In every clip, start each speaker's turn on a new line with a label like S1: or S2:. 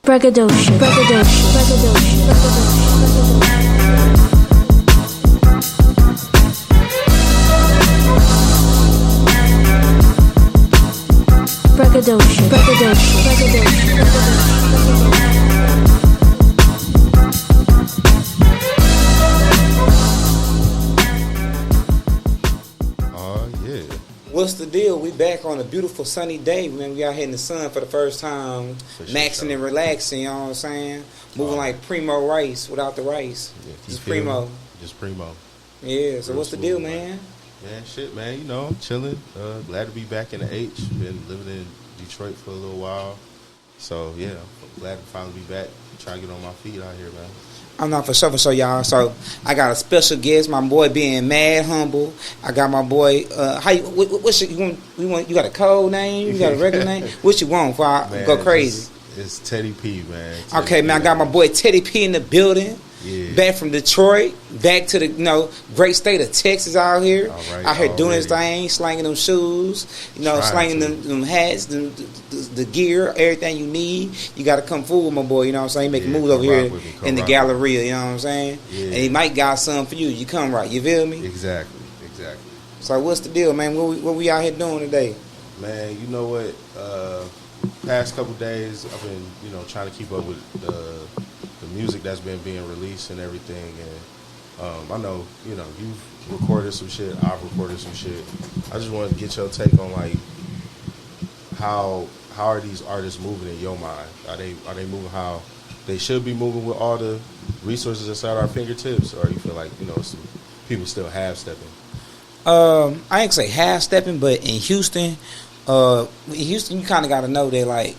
S1: Braggadocio, braggadocio, braggadocio, braggadocio, braggadocio, braggadocio, braggadocio.
S2: What's the deal? We back on a beautiful sunny day, man. We out here in the sun for the first time, maxing and relaxing, you know what I'm saying? Moving like Primo Rice without the rice.
S3: Yeah,
S2: Just Primo.
S3: Just Primo.
S2: Yeah, so what's the deal, man?
S3: Man, shit, man, you know, chilling. Glad to be back in the H. Been living in Detroit for a little while. So, yeah, I'm glad to finally be back. Trying to get on my feet out here, man.
S2: I'm not for sure, y'all. So I got a special guest. My boy being mad humble. I got my boy. What's you want? You got a code name? You got a regular name? What you want? Before I go crazy.
S3: It's Teddy P, man.
S2: Okay, man. I got my boy Teddy P in the building.
S3: Yeah.
S2: Back from Detroit, back to the great state of Texas out here. Out here doing his thing, slanging them shoes, slanging them hats, the gear, everything you need. You got to come forward, my boy. You know what I'm saying? Making moves over here in the Galleria. You know what I'm saying?
S3: Yeah.
S2: And he might got something for you. You come right. You feel me?
S3: Exactly.
S2: So what's the deal, man? What we out here doing today?
S3: Man, you know what? Past couple days, I've been trying to keep up with the music that's been being released and everything, and I know you've recorded some shit, I've recorded some shit. I just wanted to get your take on like how are these artists moving in your mind? Are they moving how they should be moving with all the resources inside our fingertips, or you feel like some people still half stepping?
S2: I ain't say half stepping, but in Houston, you kind of got to know that like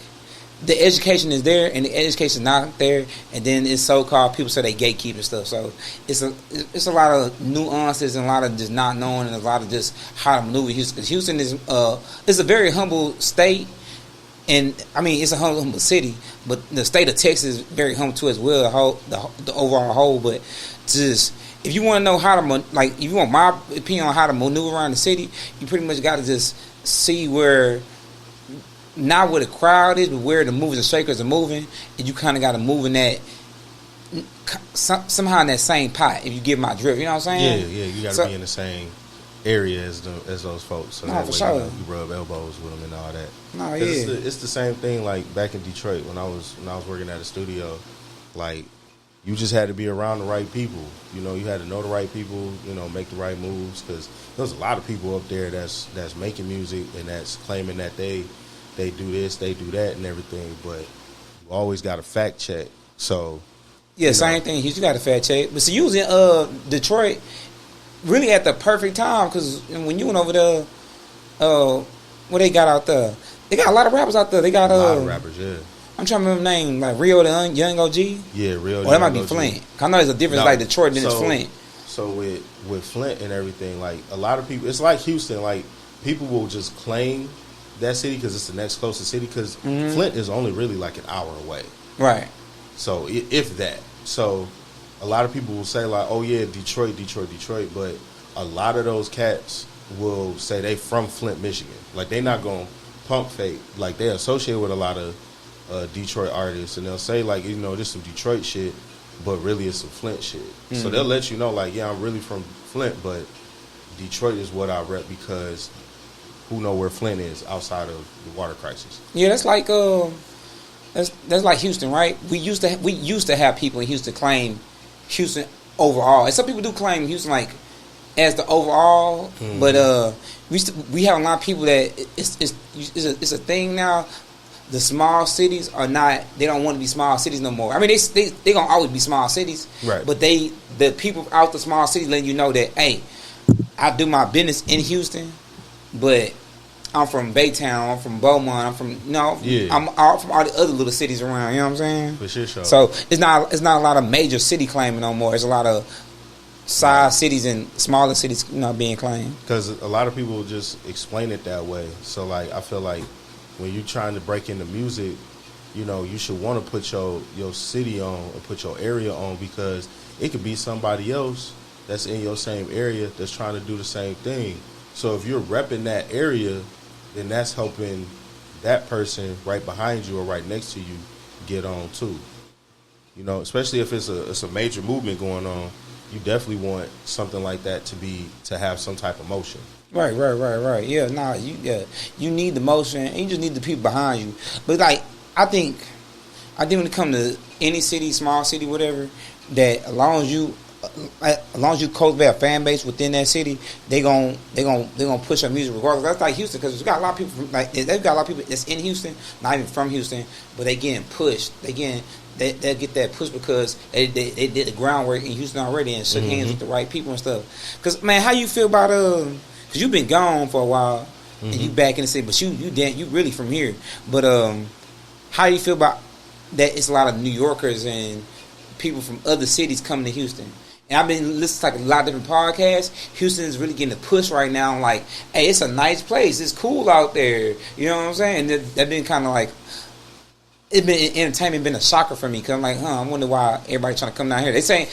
S2: the education is there and the education is not there, and then it's so-called people say they gatekeep and stuff. So it's a lot of nuances and a lot of just not knowing and a lot of just how to maneuver Houston. Because Houston is it's a very humble state, and I mean it's a humble city, but the state of Texas is very humble too as well. The overall whole, but just if you want to know how to if you want my opinion on how to maneuver around the city, you pretty much got to just see where. Not where the crowd is, but where the movers and shakers are moving, and you kind of got to move in that somehow in that same pot. If you give my drift, you know what I'm saying?
S3: Yeah, you got to be in the same area as those folks, so that way
S2: sure.
S3: You rub elbows with them and all that.
S2: No, yeah,
S3: it's the same thing. Like back in Detroit when I was working at a studio, like you just had to be around the right people. You had to know the right people. Make the right moves, because there's a lot of people up there that's making music and that's claiming that they do this, they do that, and everything, but you always got to fact check. So,
S2: yeah, same thing. You got to fact check. But see, you was in Detroit really at the perfect time, because when you went over there, what they got out there? They got a lot of rappers out there. They got
S3: a lot of rappers, yeah.
S2: I'm trying to remember the name, like Rio the Young OG.
S3: Yeah, Rio.
S2: Or that might be Flint. I know there's a difference like Detroit and it's Flint.
S3: So with Flint and everything, like a lot of people, it's like Houston. Like people will just claim that city because it's the next closest city, because Flint is only really like an hour away.
S2: Right.
S3: So if that. So a lot of people will say like, oh yeah, Detroit, but a lot of those cats will say they from Flint, Michigan. Like they not going to pump fake. Like they associate with a lot of Detroit artists, and they'll say like, this some Detroit shit, but really it's some Flint shit. So they'll let you know like, yeah, I'm really from Flint, but Detroit is what I rep, because who know where Flint is outside of the water crisis? Yeah,
S2: that's like that's like Houston, right? We used to have people in Houston claim Houston overall, and some people do claim Houston like as the overall, but we have a lot of people that it's a thing now. The small cities are not. They don't want to be small cities no more. I mean, they gonna always be small cities,
S3: right?
S2: But the people out the small cities letting you know that, hey, I do my business in Houston. But I'm from Baytown, I'm from Beaumont, I'm from I'm all from all the other little cities around. You know what I'm saying?
S3: For sure.
S2: So it's not a lot of major city claiming no more. It's a lot of side cities and smaller cities being claimed.
S3: Because a lot of people just explain it that way. So like I feel like when you're trying to break into music, you should want to put your city on or put your area on, because it could be somebody else that's in your same area that's trying to do the same thing. So if you're repping that area, then that's helping that person right behind you or right next to you get on too. You know, especially if it's a major movement going on, you definitely want something like that to have some type of motion.
S2: Right. Yeah, you need the motion, and you just need the people behind you. But like, I think when it comes to any city, small city, whatever, that as long as you cultivate a fan base within that city, they gon' push your music regardless. That's like Houston, because we got a lot of people they've got a lot of people that's in Houston, not even from Houston, but they getting pushed. They get that push because they did the groundwork in Houston already and shook hands with the right people and stuff. Because man, how you feel about because you've been gone for a while and you back in the city, but you really from here. But how you feel about that? It's a lot of New Yorkers and people from other cities coming to Houston. And I've been listening to like a lot of different podcasts. Houston is really getting a push right now. Like, hey, it's a nice place. It's cool out there. You know what I'm saying? That been kind of like, it's been entertainment, been a shocker for me. Because I'm like, I wonder why everybody trying to come down here. They saying,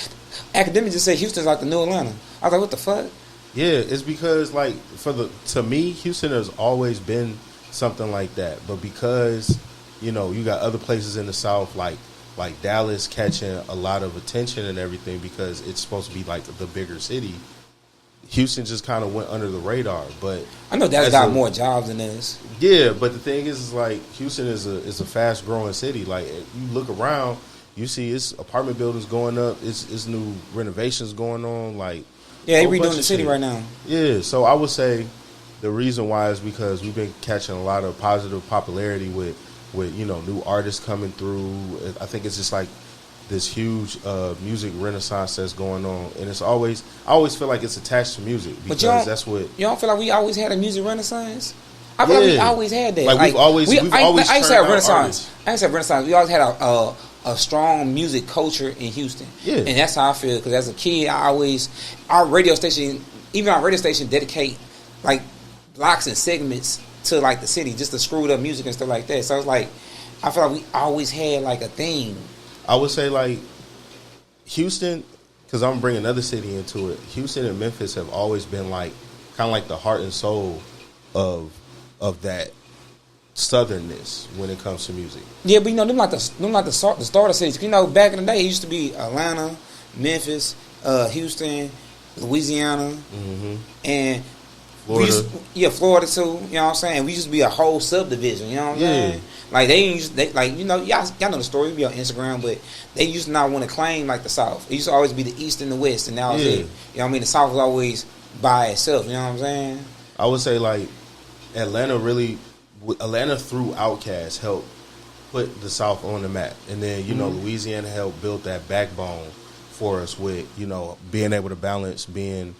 S2: academics just say Houston's like the new Atlanta. I was like, what the fuck?
S3: Yeah, it's because like to me, Houston has always been something like that. But because, you know, you got other places in the South like Dallas catching a lot of attention and everything because it's supposed to be like the bigger city. Houston just kind of went under the radar, but
S2: I know Dallas got more jobs than this.
S3: Yeah, but the thing is like Houston is a fast growing city. Like you look around, you see it's apartment buildings going up, it's new renovations going on. Like
S2: they redoing the city right now.
S3: Yeah, so I would say the reason why is because we've been catching a lot of positive popularity with you know new artists coming through. I think it's just like this huge music renaissance that's going on, and I always feel like it's attached to music because that's what
S2: you don't feel like we always had a music renaissance. I feel like we always had that.
S3: Like we've always
S2: I used to have renaissance.
S3: Artists.
S2: I used to have renaissance. We always had a strong music culture in Houston.
S3: Yeah,
S2: and that's how I feel because as a kid, our radio station dedicate like blocks and segments to like the city just to screw up music and stuff like that. So it's like I feel like we always had like a theme.
S3: I would say like Houston, because I'm bringing another city into it. Houston and Memphis have always been like kind of like the heart and soul of that southernness when it comes to music.
S2: Yeah, but you know them like the starter cities. You know, back in the day, it used to be Atlanta, Memphis, Houston, Louisiana, and
S3: Florida.
S2: Florida too. You know what I'm saying? We used to be a whole subdivision. You know what I'm saying? Like you know, y'all know the story. We be on Instagram, but they used to not want to claim like the South. It used to always be the East and the West, and now it's it. You know what I mean? The South was always by itself. You know what I'm saying?
S3: I would say like Atlanta through Outkast helped put the South on the map, and then you know Louisiana helped build that backbone for us with you know being able to balance being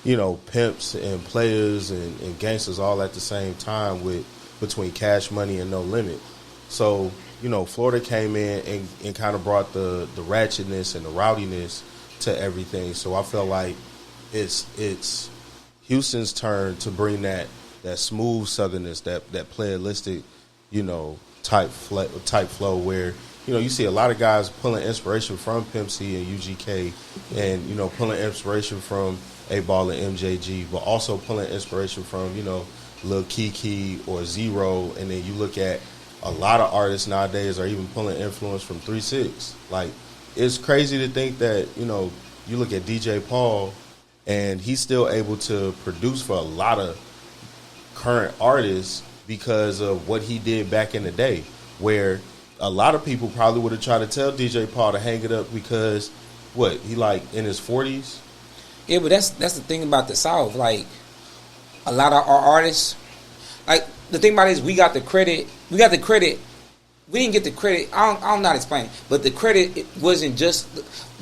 S3: you know pimps and players and gangsters all at the same time between Cash Money and No Limit. So, you know, Florida came in and kind of brought the ratchetness and the rowdiness to everything. So I feel like it's Houston's turn to bring that smooth southernness, that playalistic, you know, type flow where, you know, you see a lot of guys pulling inspiration from Pimp C and UGK and, you know, pulling inspiration from A-Ball and MJG, but also pulling inspiration from, you know, Lil Kiki or Zero, and then you look at a lot of artists nowadays are even pulling influence from 3-6. Like, it's crazy to think that, you know, you look at DJ Paul, and he's still able to produce for a lot of current artists because of what he did back in the day, where a lot of people probably would have tried to tell DJ Paul to hang it up because, he like in his 40s?
S2: Yeah, but that's the thing about the South, like, a lot of our artists, like the thing about it is we got the credit. We didn't get the credit. I'm not explaining, but the credit wasn't just.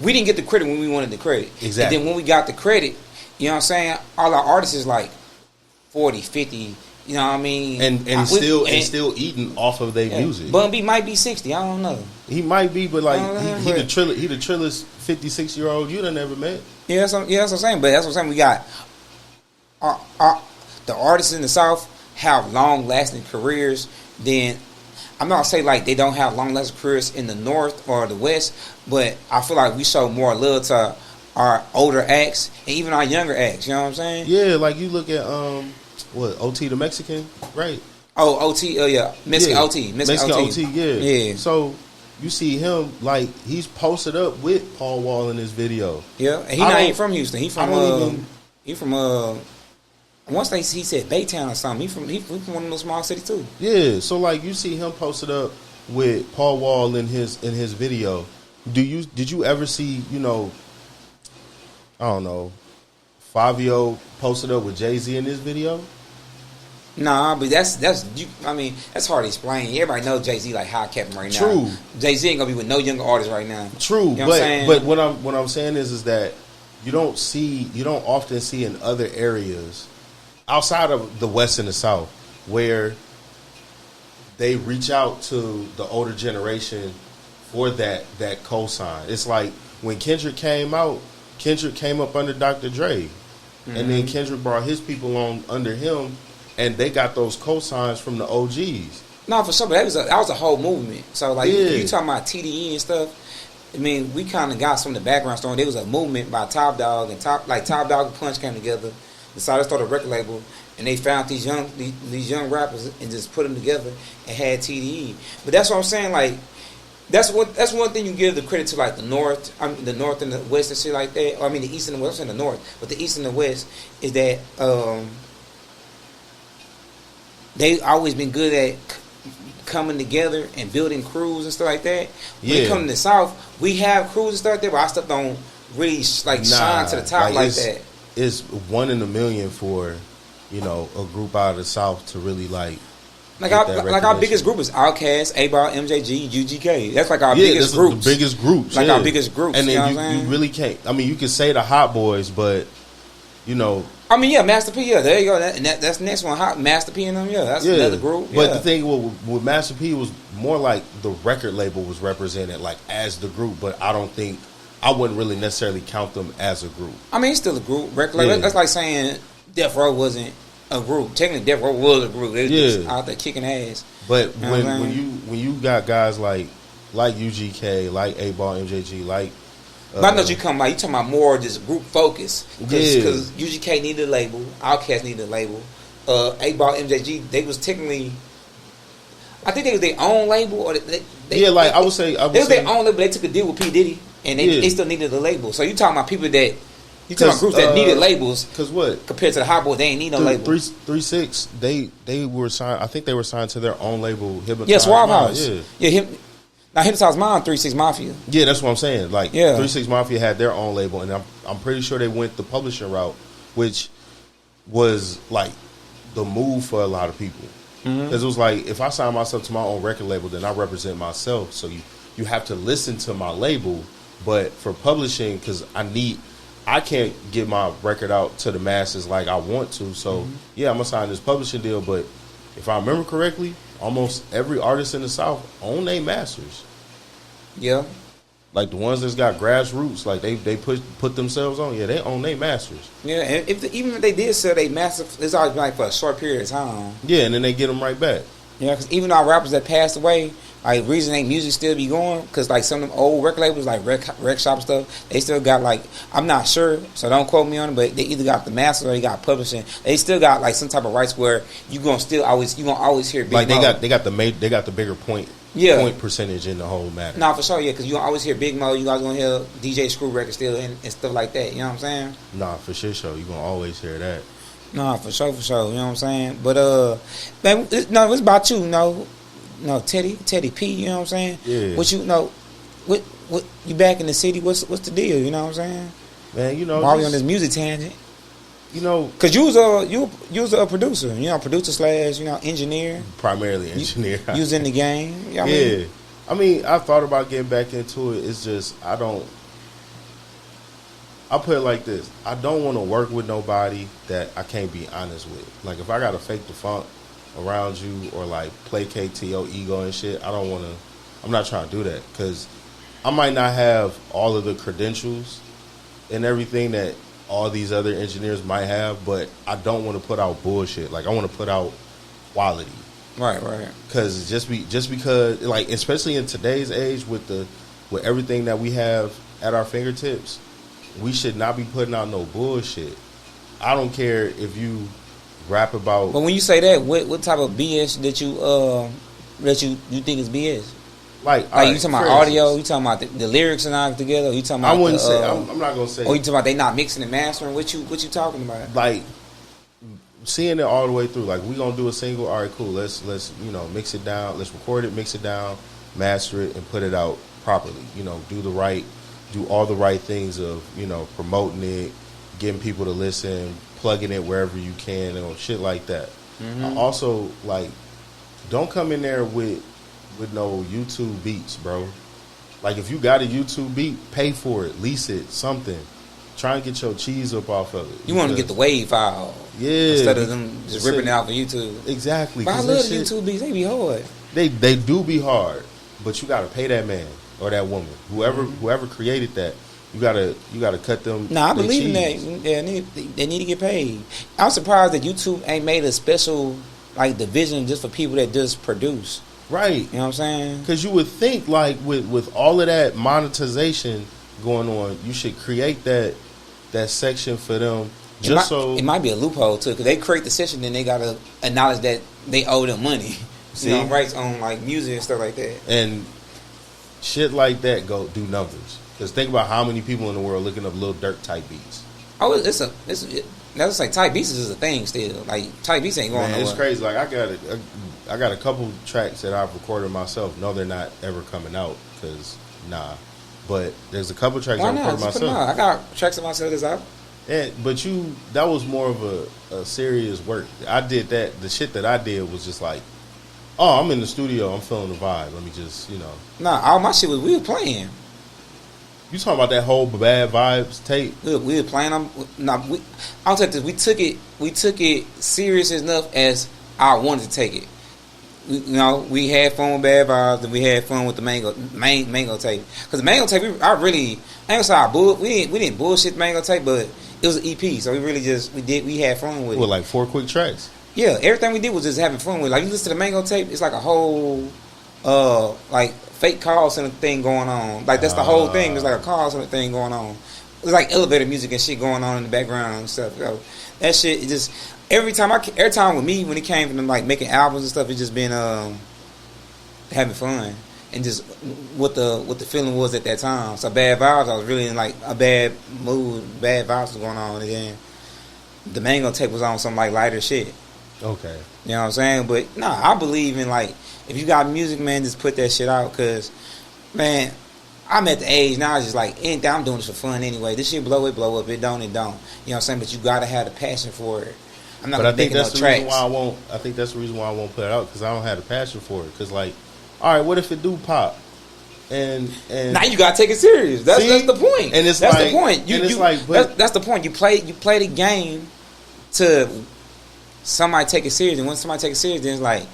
S2: We didn't get the credit when we wanted the credit.
S3: Exactly.
S2: And then when we got the credit, you know what I'm saying? All our artists is like 40, 50. You know what I mean?
S3: And still eating off of their music.
S2: Bun B might be 60. I don't know.
S3: He might be, but like he the trillest 56-year-old you done ever met.
S2: Yeah, that's what I'm saying. But that's what I'm saying. We got the artists in the South have long-lasting careers. Then I'm not saying like they don't have long-lasting careers in the North or the West, but I feel like we show more love to our older acts and even our younger acts. You know what I'm saying?
S3: Yeah, like you look at OT the Mexican, right?
S2: Oh, OT, yeah, Mexican OT,
S3: Mexican OT, yeah.
S2: Yeah.
S3: So you see him like he's posted up with Paul Wall in this video.
S2: Yeah, and he ain't from Houston. He from once he said Baytown or something. He from one of those small cities too.
S3: Yeah, so like you see him posted up with Paul Wall in his video. Did you ever see, you know, I don't know, Fabio posted up with Jay-Z in this video?
S2: Nah, but that's you. I mean, that's hard to explain. Everybody knows Jay-Z like how I kept him right now.
S3: True.
S2: Jay-Z ain't gonna be with no younger artist right now.
S3: True,
S2: you know
S3: but what I'm saying is that you don't often see in other areas outside of the West and the South where they reach out to the older generation for that cosign. It's like when Kendrick came out, Kendrick came up under Dr. Dre, and then Kendrick brought his people on under him, and they got those cosigns from the OGs.
S2: No, for sure, but that was a whole movement. So like you talking about TDE and stuff. I mean, we kind of got some of the background story. There was a movement by Top Dog and Top Dog and Punch came together, decided to start a record label, and they found these young rappers and just put them together and had TDE. But that's what I'm saying. Like that's one thing you give the credit to, like the North. I mean, the North and the West and shit like that. I mean, the East and the West and the North, but the East and the West is that they always been good at coming together and building crews and stuff like that. When it comes to the South, we have crews and stuff like that, but our stuff don't really shine to the top like that.
S3: It's 1 in a million for, you know, a group out of the South to really like
S2: our biggest group is Outkast, A-Ball, MJG, UGK. That's like our biggest groups.
S3: The biggest groups.
S2: Like our biggest groups.
S3: And then you really can't. I mean, you can say the Hot Boys, but you know.
S2: I mean, yeah, Master P. Yeah, there you go. That's the next one. Hot Master P and them. Yeah, that's another group.
S3: But the thing with Master P was more like the record label was represented like as the group, but I wouldn't really necessarily count them as a group.
S2: I mean, it's still a group. Record label. That's like saying Death Row wasn't a group. Technically, Death Row was a group. They were just out there kicking ass.
S3: But when you got guys like UGK, like A-Ball, MJG, like.
S2: But I know you talking about more just group focus. Because UGK needed a label, Outkast needed a label, A-Ball, MJG, they was technically, I think they was their own label, or
S3: I would say
S2: they was their own label. They took a deal with P Diddy, and they still needed a label. So you talking about people that you talking about groups that needed labels?
S3: Because what
S2: compared to the Hot Boys, they ain't need no label.
S3: 3-6, they were signed. I think they were signed to their own label.
S2: Yes, Swab House. Now, Hypnotized Mind, 3-6 Mafia.
S3: Yeah, that's what I'm saying. Like, 3-6 Mafia had their own label, and I'm pretty sure they went the publishing route, which was, like, the move for a lot of people. Because it was like, if I sign myself to my own record label, then I represent myself. So you have to listen to my label. But for publishing, because I can't get my record out to the masses like I want to. So, I'm going to sign this publishing deal. But if I remember correctly, almost every artist in the South own their masters.
S2: Yeah.
S3: Like the ones that's got grassroots, like they put themselves on. Yeah, they own their masters.
S2: Yeah, and even if they did sell their masters, it's always like for a short period of time.
S3: Yeah, and then they get them right back.
S2: Yeah, because even our rappers that passed away, like the reason they music still be going, because like some of them old record labels, like Rec Shop stuff, they still got like, I'm not sure, so don't quote me on it, but they either got the masters or they got publishing. They still got like some type of rights where you gonna always hear Big
S3: like
S2: Mo.
S3: they got the bigger point percentage in the whole matter.
S2: Nah, for sure, yeah, because you gonna always hear Big Mo. You guys gonna hear DJ Screw records still and stuff like that. You know what I'm saying?
S3: Nah, for sure, you gonna always hear that.
S2: Nah, for sure. You know what I'm saying? But man, no, it's about you. No, Teddy P. You know what I'm saying?
S3: Yeah.
S2: What what you back in the city? What's the deal? You know what I'm saying?
S3: Man, you know,
S2: Marley on this music tangent.
S3: You know,
S2: because you was a producer. You know, producer / engineer.
S3: Primarily engineer.
S2: You was in the game. You know what
S3: I mean, I thought about getting back into it. It's just I'll put it like this. I don't want to work with nobody that I can't be honest with. Like, if I got to fake the funk around you or, like, placate to your ego and shit, I'm not trying to do that. Because I might not have all of the credentials and everything that all these other engineers might have, but I don't want to put out bullshit. Like, I want to put out quality.
S2: Right.
S3: Because just because, like, especially in today's age with everything that we have at our fingertips, we should not be putting out no bullshit. I don't care if you rap about.
S2: But when you say that, what type of BS that you think is BS?
S3: Like
S2: Like, you talking about audio? You talking about the lyrics are not together? Or you talking about
S3: I wouldn't say. I'm not gonna say.
S2: Or you talking about they not mixing and mastering? What you talking about?
S3: Like seeing it all the way through. Like we gonna do a single. All right, cool. Let's mix it down. Let's record it, mix it down, master it, and put it out properly. Do all the right things of promoting it, getting people to listen, plugging it wherever you can, and shit like that.
S2: Mm-hmm.
S3: Also, like, don't come in there with no YouTube beats, bro. Like, if you got a YouTube beat, pay for it, lease it, something. Try and get your cheese up off of it.
S2: You want to get the wave file, instead of them just ripping it out for YouTube.
S3: Exactly.
S2: But I love the YouTube beats; they be hard.
S3: They do be hard, but you got to pay that man or that woman, whoever created that. You gotta cut them.
S2: I believe in
S3: cheese.
S2: that. Yeah, they need to get paid. I'm surprised that YouTube ain't made a special division just for people that just produce.
S3: Right.
S2: You know what I'm saying?
S3: Because you would think with all of that monetization going on, you should create that section for them. It
S2: might be a loophole too, because they create the section, then they gotta acknowledge that they owe them money.
S3: See?
S2: Rights on music and stuff like that.
S3: And shit like that go do numbers. Because think about how many people in the world looking up Lil Durk type beats.
S2: Oh, that's like type beats is a thing still. Like type beats ain't going nowhere.
S3: It's crazy. Like I got a couple tracks that I've recorded myself. No, they're not ever coming out because But there's a couple tracks I recorded myself.
S2: I got tracks of myself that's out.
S3: But that was more of a serious work. I did that. The shit that I did was just like, oh, I'm in the studio. I'm feeling the vibe. Let me just
S2: All my shit we were playing.
S3: You talking about that whole Bad Vibes tape?
S2: Look, we were playing them. I'll tell you this. We took it serious enough as I wanted to take it. We had fun with Bad Vibes, and we had fun with the Mango tape. Because the Mango tape, I ain't gonna say we didn't bullshit the Mango tape, but it was an EP, so we really we had fun with it.
S3: With like 4 quick tracks.
S2: Yeah, everything we did was just having fun with it. Like, you listen to the Mango tape, it's like a whole fake call center thing going on. Like, that's the whole thing. There's like a call center thing going on. There's like elevator music and shit going on in the background and stuff. That shit, it just every time with me when it came from making albums and stuff, it's just been having fun and just what the feeling was at that time. So Bad Vibes, I was really in a bad mood. Bad vibes was going on, and then the Mango tape was on some lighter shit.
S3: Okay.
S2: You know what I'm saying? But I believe in if you got music, man, just put that shit out. Cause man, I'm at the age now. It's just anything, I'm doing this for fun anyway. This shit blow up. It don't. You know what I'm saying? But you gotta have the passion for it. I'm not. But I think that's the reason why I won't.
S3: I think that's the reason why I won't put it out because I don't have the passion for it. Because all right, what if it do pop? And
S2: now you gotta take it serious. That's the point.
S3: And it's
S2: the point. That's the point. You play the game to somebody take it serious, and when somebody take it serious, then it's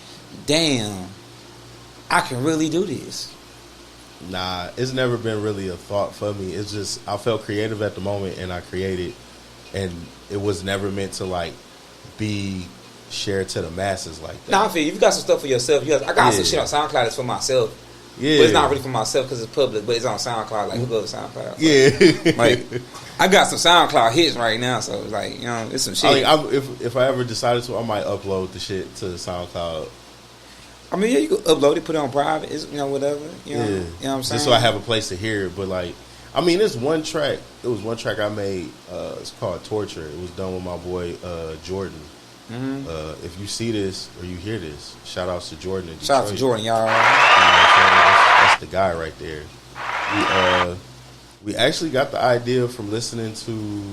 S2: damn, I can really do this.
S3: Nah, it's never been really a thought for me. It's just I felt creative at the moment, and I created, and it was never meant to be shared to the masses like that.
S2: Nah, I feel you got some stuff for yourself. I got some shit on SoundCloud that's for myself. Yeah, but it's not really for myself because it's public. But it's on SoundCloud. Who goes to SoundCloud?
S3: Yeah,
S2: I got some SoundCloud hits right now, so it's it's some shit.
S3: If I ever decided to, I might upload the shit to SoundCloud.
S2: I mean, yeah, you can upload it, put it on private, whatever. You know what I'm saying?
S3: Just so I have a place to hear it. But there's one track. It was one track I made. It's called Torture. It was done with my boy Jordan. Mm-hmm. If you see this or you hear this, shout outs to Jordan in Detroit.
S2: Shout out to Jordan, y'all.
S3: That's the guy right there. We actually got the idea from listening to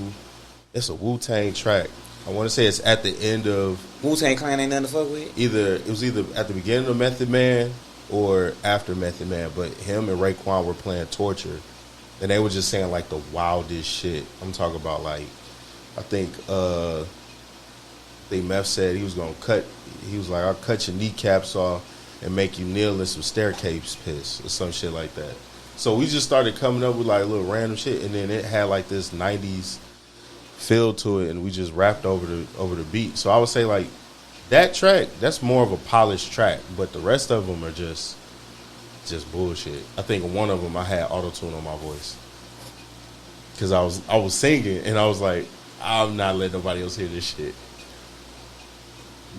S3: it's a Wu-Tang track. I want to say it's at the end of
S2: Wu-Tang Clan ain't nothing to fuck with.
S3: It was either at the beginning of Method Man or after Method Man, but him and Raekwon were playing Torture, and they were just saying the wildest shit. I'm talking about I think Meth said he was gonna cut. He was like, "I'll cut your kneecaps off and make you kneel in some staircase piss or some shit like that." So we just started coming up with little random shit, and then it had this '90s feel to it, and we just rapped over the beat. So I would say that track, that's more of a polished track, but the rest of them are just bullshit. I think one of them I had auto-tune on my voice because I was singing, and I was like, I'm not letting nobody else hear this shit.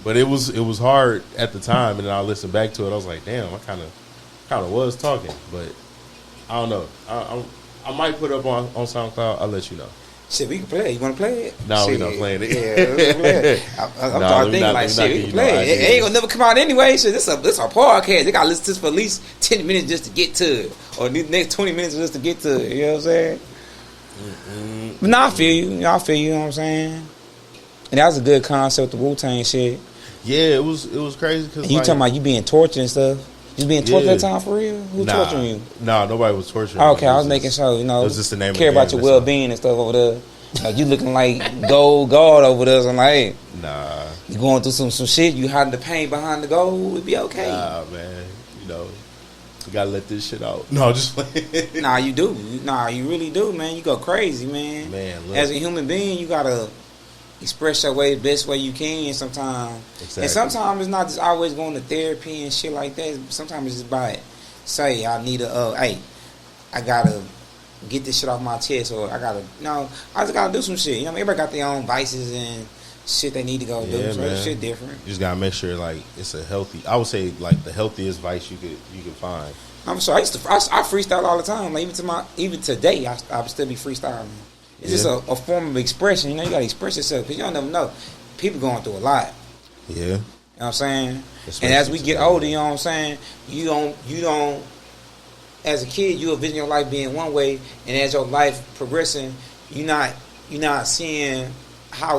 S3: But it was hard at the time, and then I listened back to it. I was like, damn, I kind of kind of was talking, but I don't know. I might put it up on SoundCloud. I'll let you know.
S2: Shit, we can play it. You want to play it?
S3: No,
S2: Shit.
S3: we're not playing it.
S2: Yeah, let's play it. I'm thinking like, shit, we can play it. It ain't gonna never come out anyway. Shit, this a podcast. They got to listen to this for at least 10 minutes just to get to it, or the next 20 minutes just to get to it. You know what I'm saying? But nah, I feel you. You know what I'm saying? And that was a good concept, the Wu-Tang shit.
S3: Yeah, it was crazy because
S2: And you talking about you being tortured and stuff. You being tortured that time for real? Who torturing you?
S3: Nah, nobody was torturing
S2: Okay,
S3: me.
S2: I was making sure, you know,
S3: it was just the name
S2: care
S3: of the
S2: about
S3: game,
S2: your well-being and stuff over there. Like, you looking like gold guard over there. So I'm like, hey,
S3: Nah.
S2: you going through some shit, you hiding the pain behind the gold, it'd be okay.
S3: Nah, man. You know, you gotta let this shit out. No, just playing.
S2: Nah, you do. Nah, you really do, man. You go crazy, man.
S3: Man, look.
S2: As a human being, you gotta express your way the best way you can sometimes.
S3: Exactly.
S2: And sometimes it's not just always going to therapy and shit like that. Sometimes it's just by say, I need hey, I gotta get this shit off my chest, or I just gotta do some shit. You know, everybody got their own vices and shit they need to go do. So that shit different.
S3: You just gotta make sure like it's a healthy. I would say like the healthiest vice you could find.
S2: I'm sorry, I freestyle all the time. Like even today, I still be freestyling. It's just a form of expression. You know, you gotta express yourself because you don't never know. People going through a lot.
S3: Yeah.
S2: You know what I'm saying?
S3: Especially
S2: and as we get
S3: today,
S2: older, you know what I'm saying? You don't as a kid you envision your life being one way, and as your life progressing, you're not seeing how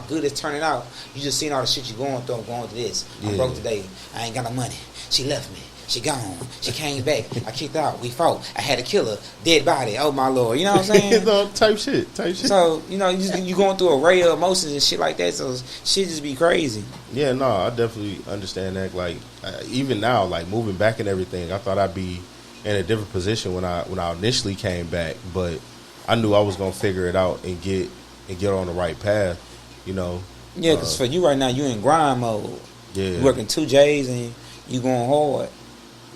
S2: good it's turning out. You just seeing all the shit you're going through. I'm going through this. I'm broke today. I ain't got no money. She left me. She gone. She came back. I kicked out. We fought. I had to kill her. Dead body. Oh my Lord. You know what I'm saying?
S3: No, type shit.
S2: So, you know, you going through a array of emotions and shit like that. So shit just be crazy.
S3: Yeah, no, I definitely understand that. Like even now, like moving back and everything, I thought I'd be in a different position when I initially came back, but I knew I was gonna figure it out and get on the right path. You know.
S2: Yeah, because for you right now, you in grind mode.
S3: Yeah.
S2: You working 2 J's and you going hard.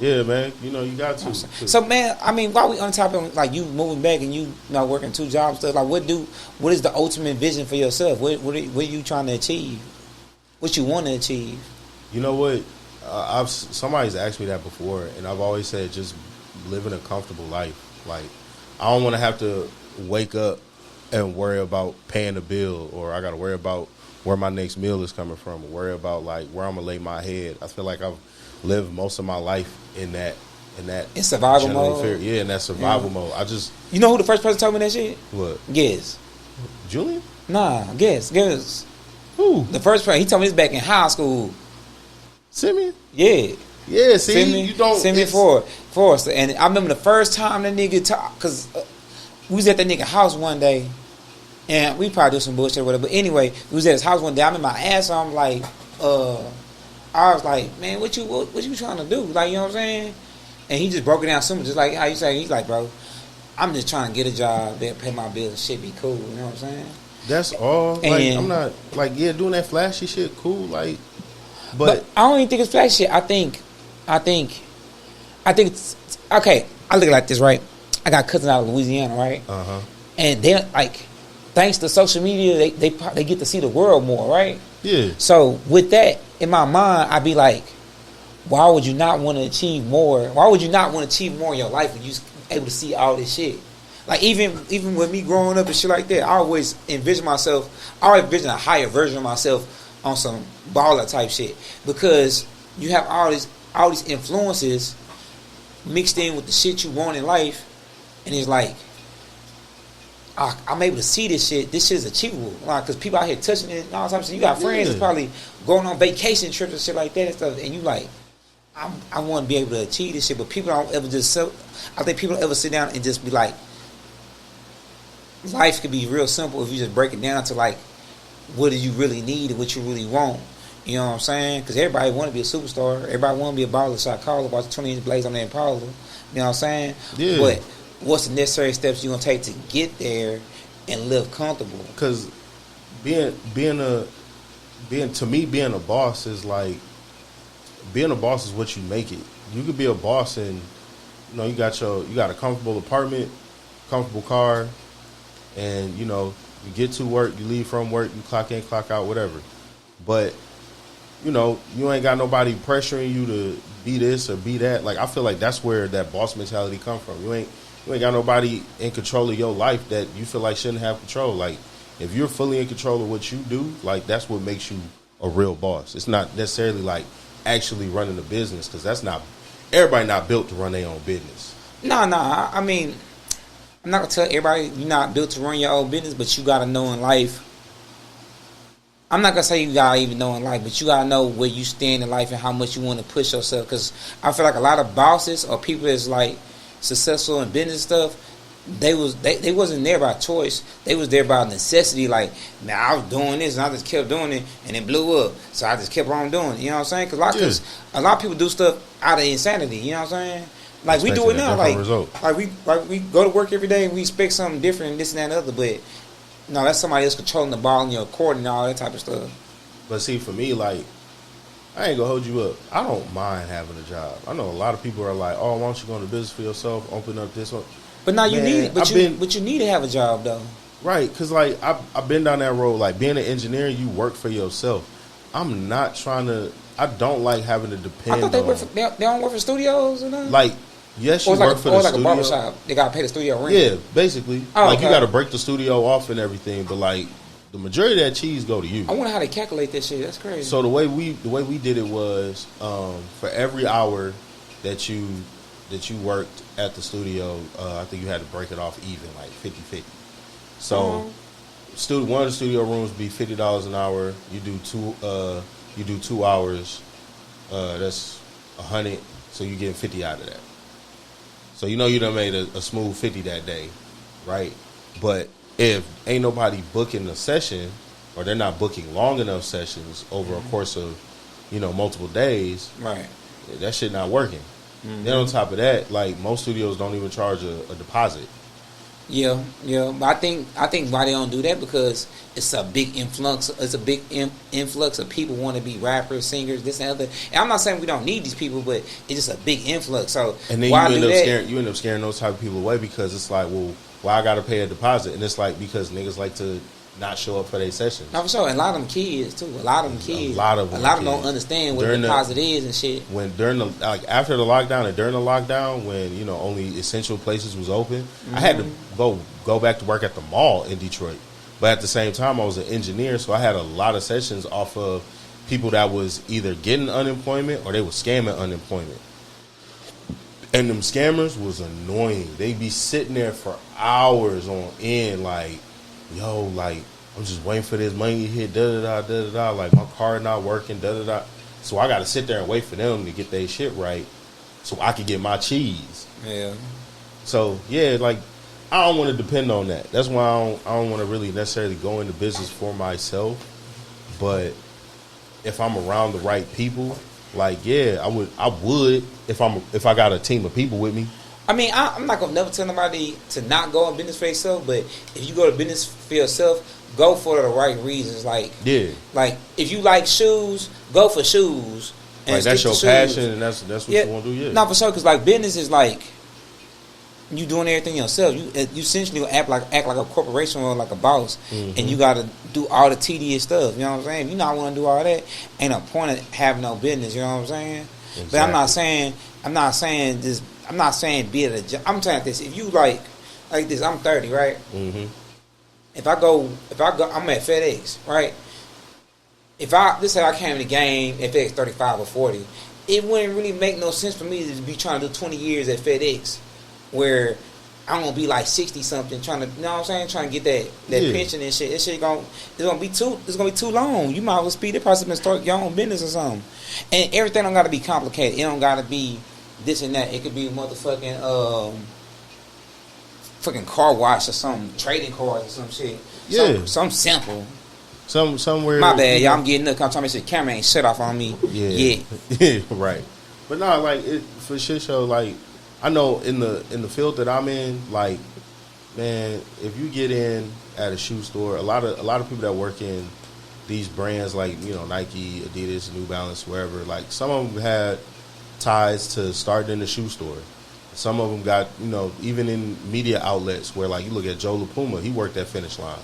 S3: Yeah, man. You know, you got to.
S2: So, man, I mean, while we on top of like you moving back and you know working 2 jobs stuff, like what is the ultimate vision for yourself? What are you trying to achieve? What you want to achieve?
S3: You know what? Somebody's asked me that before, and I've always said just living a comfortable life. Like I don't want to have to wake up and worry about paying a bill, or I got to worry about where my next meal is coming from, or worry about like where I'm gonna lay my head. I feel like I've lived most of my life in that
S2: in survival mode.
S3: Fear. Yeah, in that survival mode.
S2: You know who the first person told me that shit?
S3: What?
S2: Guess.
S3: Julian?
S2: Nah, guess.
S3: Who?
S2: The first person he told me this back in high school.
S3: Simeon?
S2: Yeah.
S3: Yeah, see, you don't...
S2: Simeon Forrest. And I remember the first time that nigga talked, because we was at that nigga house one day, and we probably do some bullshit or whatever, but anyway, we was at his house one day, I'm in my ass, so I'm like, I was like, man, what you trying to do? Like, you know what I'm saying? And he just broke it down simple, just like how you say. He's like, bro, I'm just trying to get a job, pay my bills, and shit be cool. You know what I'm saying?
S3: That's all. Like,
S2: And,
S3: I'm not like, yeah, doing that flashy shit, cool. Like, but
S2: I don't even think it's flashy shit. I think it's okay. I look at it like this, right? I got cousins out of Louisiana, right? And they're like, thanks to social media, they get to see the world more, right?
S3: Yeah.
S2: So with that in my mind, I'd be like, why would you not want to achieve more? Why would you not want to achieve more in your life when you're able to see all this shit? Like even with me growing up and shit like that, I always envision a higher version of myself on some baller type shit, because you have all these influences mixed in with the shit you want in life, and it's like, I'm able to see this shit. This shit is achievable. Like, because people out here touching it and all types of shit. You got friends that's probably going on vacation trips and shit like that and stuff, and you like, I want to be able to achieve this shit, but people don't ever I think people don't ever sit down and just be like, life could be real simple if you just break it down to like, what do you really need and what you really want. You know what I'm saying? Because everybody want to be a superstar. Everybody want to be a baller shot caller, about the 20-inch blades on their Impala. You know what I'm saying? Yeah. But what's the necessary steps you're going to take to get there and live comfortable? Because
S3: being a boss is like, being a boss is what you make it. You could be a boss and, you know, you got a comfortable apartment, comfortable car, and, you know, you get to work, you leave from work, you clock in, clock out, whatever. But you know, you ain't got nobody pressuring you to be this or be that. Like I feel like that's where that boss mentality come from. You ain't got nobody in control of your life that you feel like shouldn't have control. Like if you're fully in control of what you do, like that's what makes you a real boss. It's not necessarily like actually running a business, because that's not, everybody not built to run their own business.
S2: Nah. I mean, I'm not gonna tell everybody you're not built to run your own business, but you gotta know in life. I'm not gonna say you gotta even know in life, but you gotta know where you stand in life and how much you want to push yourself. Because I feel like a lot of bosses or people that's like successful in business stuff, they wasn't there by choice. They was there by necessity. Like, man, I was doing this and I just kept doing it and it blew up, so I just kept on doing it. You know what I'm saying? Because a lot of people do stuff out of insanity. You know what I'm saying? Like we do it now. Like we go to work every day and we expect something different, this and that and other, but. No, that's somebody else controlling the ball in your court and all that type of stuff.
S3: But see, for me, like, I ain't gonna hold you up. I don't mind having a job. I know a lot of people are like, "Oh, why don't you go into business for yourself? Open up this one."
S2: But now you need it. But you need to have a job though.
S3: Right? Because like I've been down that road. Like being an engineer, you work for yourself. I'm not trying to. I don't like having to depend.
S2: I thought they don't work for studios or nothing.
S3: Like. Yes, you work for the studio. Or like a barbershop.
S2: They got to pay the studio rent.
S3: Yeah, basically. You got to break the studio off and everything, but like the majority of that cheese go to you.
S2: I wonder how they calculate that shit. That's crazy.
S3: So the way we did it was for every hour that you worked at the studio, I think you had to break it off even, like 50-50. So one of the studio rooms would be $50 an hour. You do 2 hours, that's 100. So you get 50 out of that. So you know you done made a smooth 50 that day, right? But if ain't nobody booking a session, or they're not booking long enough sessions over a course of, multiple days,
S2: right?
S3: That shit not working. Then on top of that, like most studios don't even charge a deposit.
S2: Yeah. But I think why they don't do that, because it's a big influx. It's a big influx of people want to be rappers, singers, this and other. And I'm not saying we don't need these people, but it's just a big influx. So
S3: and then you end up scaring those type of people away, because it's like, well, why I got to pay a deposit? And it's like, because niggas like to not show up for their sessions.
S2: No, for sure. And a lot of them kids too. A lot of them don't understand what a deposit is and shit.
S3: When after the lockdown and during the lockdown, when only essential places was open, I had to go back to work at the mall in Detroit. But at the same time, I was an engineer, so I had a lot of sessions off of people that was either getting unemployment or they were scamming unemployment. And them scammers was annoying. They'd be sitting there for hours on end, like, yo, like, I'm just waiting for this money to hit, da-da-da, like, my card not working, da-da-da. So I got to sit there and wait for them to get their shit right so I can get my cheese.
S2: Yeah.
S3: So, yeah, like, I don't want to depend on that. That's why I don't want to really necessarily go into business for myself. But if I'm around the right people, like, yeah, I would if I got a team of people with me.
S2: I mean, I'm not gonna never tell nobody to not go in business for yourself, but if you go to business for yourself, go for the right reasons. Like, like if you like shoes, go for shoes. And
S3: like that's your passion, and that's what you want to do. Yeah,
S2: not for sure, because like business is like you doing everything yourself. You essentially act like a corporation or like a boss, and you got to do all the tedious stuff. You know what I'm saying? If you not want to do all that, ain't no point of having no business. You know what I'm saying? Exactly. But I'm not saying be at a job. I'm saying this. If you like this, I'm 30, right? Mm-hmm. If I go, I'm at FedEx, right? Let's say I came in the game at FedEx 35 or 40, it wouldn't really make no sense for me to be trying to do 20 years at FedEx, where I'm gonna be like 60 something, trying to, you know what I'm saying, trying to get that pension and shit. It's gonna be too long. You might as well speed it, possibly start your own business or something. And everything don't gotta be complicated. It don't gotta be this and that. It could be a motherfucking fucking car wash or something, trading cars or some shit.
S3: Yeah,
S2: some simple.
S3: Somewhere.
S2: My bad, y'all. I'm getting up. I'm trying to say camera ain't shut off on me.
S3: Yeah, right. But no, like for shit show, like I know in the field that I'm in, like, man, if you get in at a shoe store, a lot of people that work in these brands like Nike, Adidas, New Balance, wherever, like some of them had ties to starting in the shoe store. Some of them got even in media outlets where, like, you look at Joe LaPuma, he worked at Finish Line.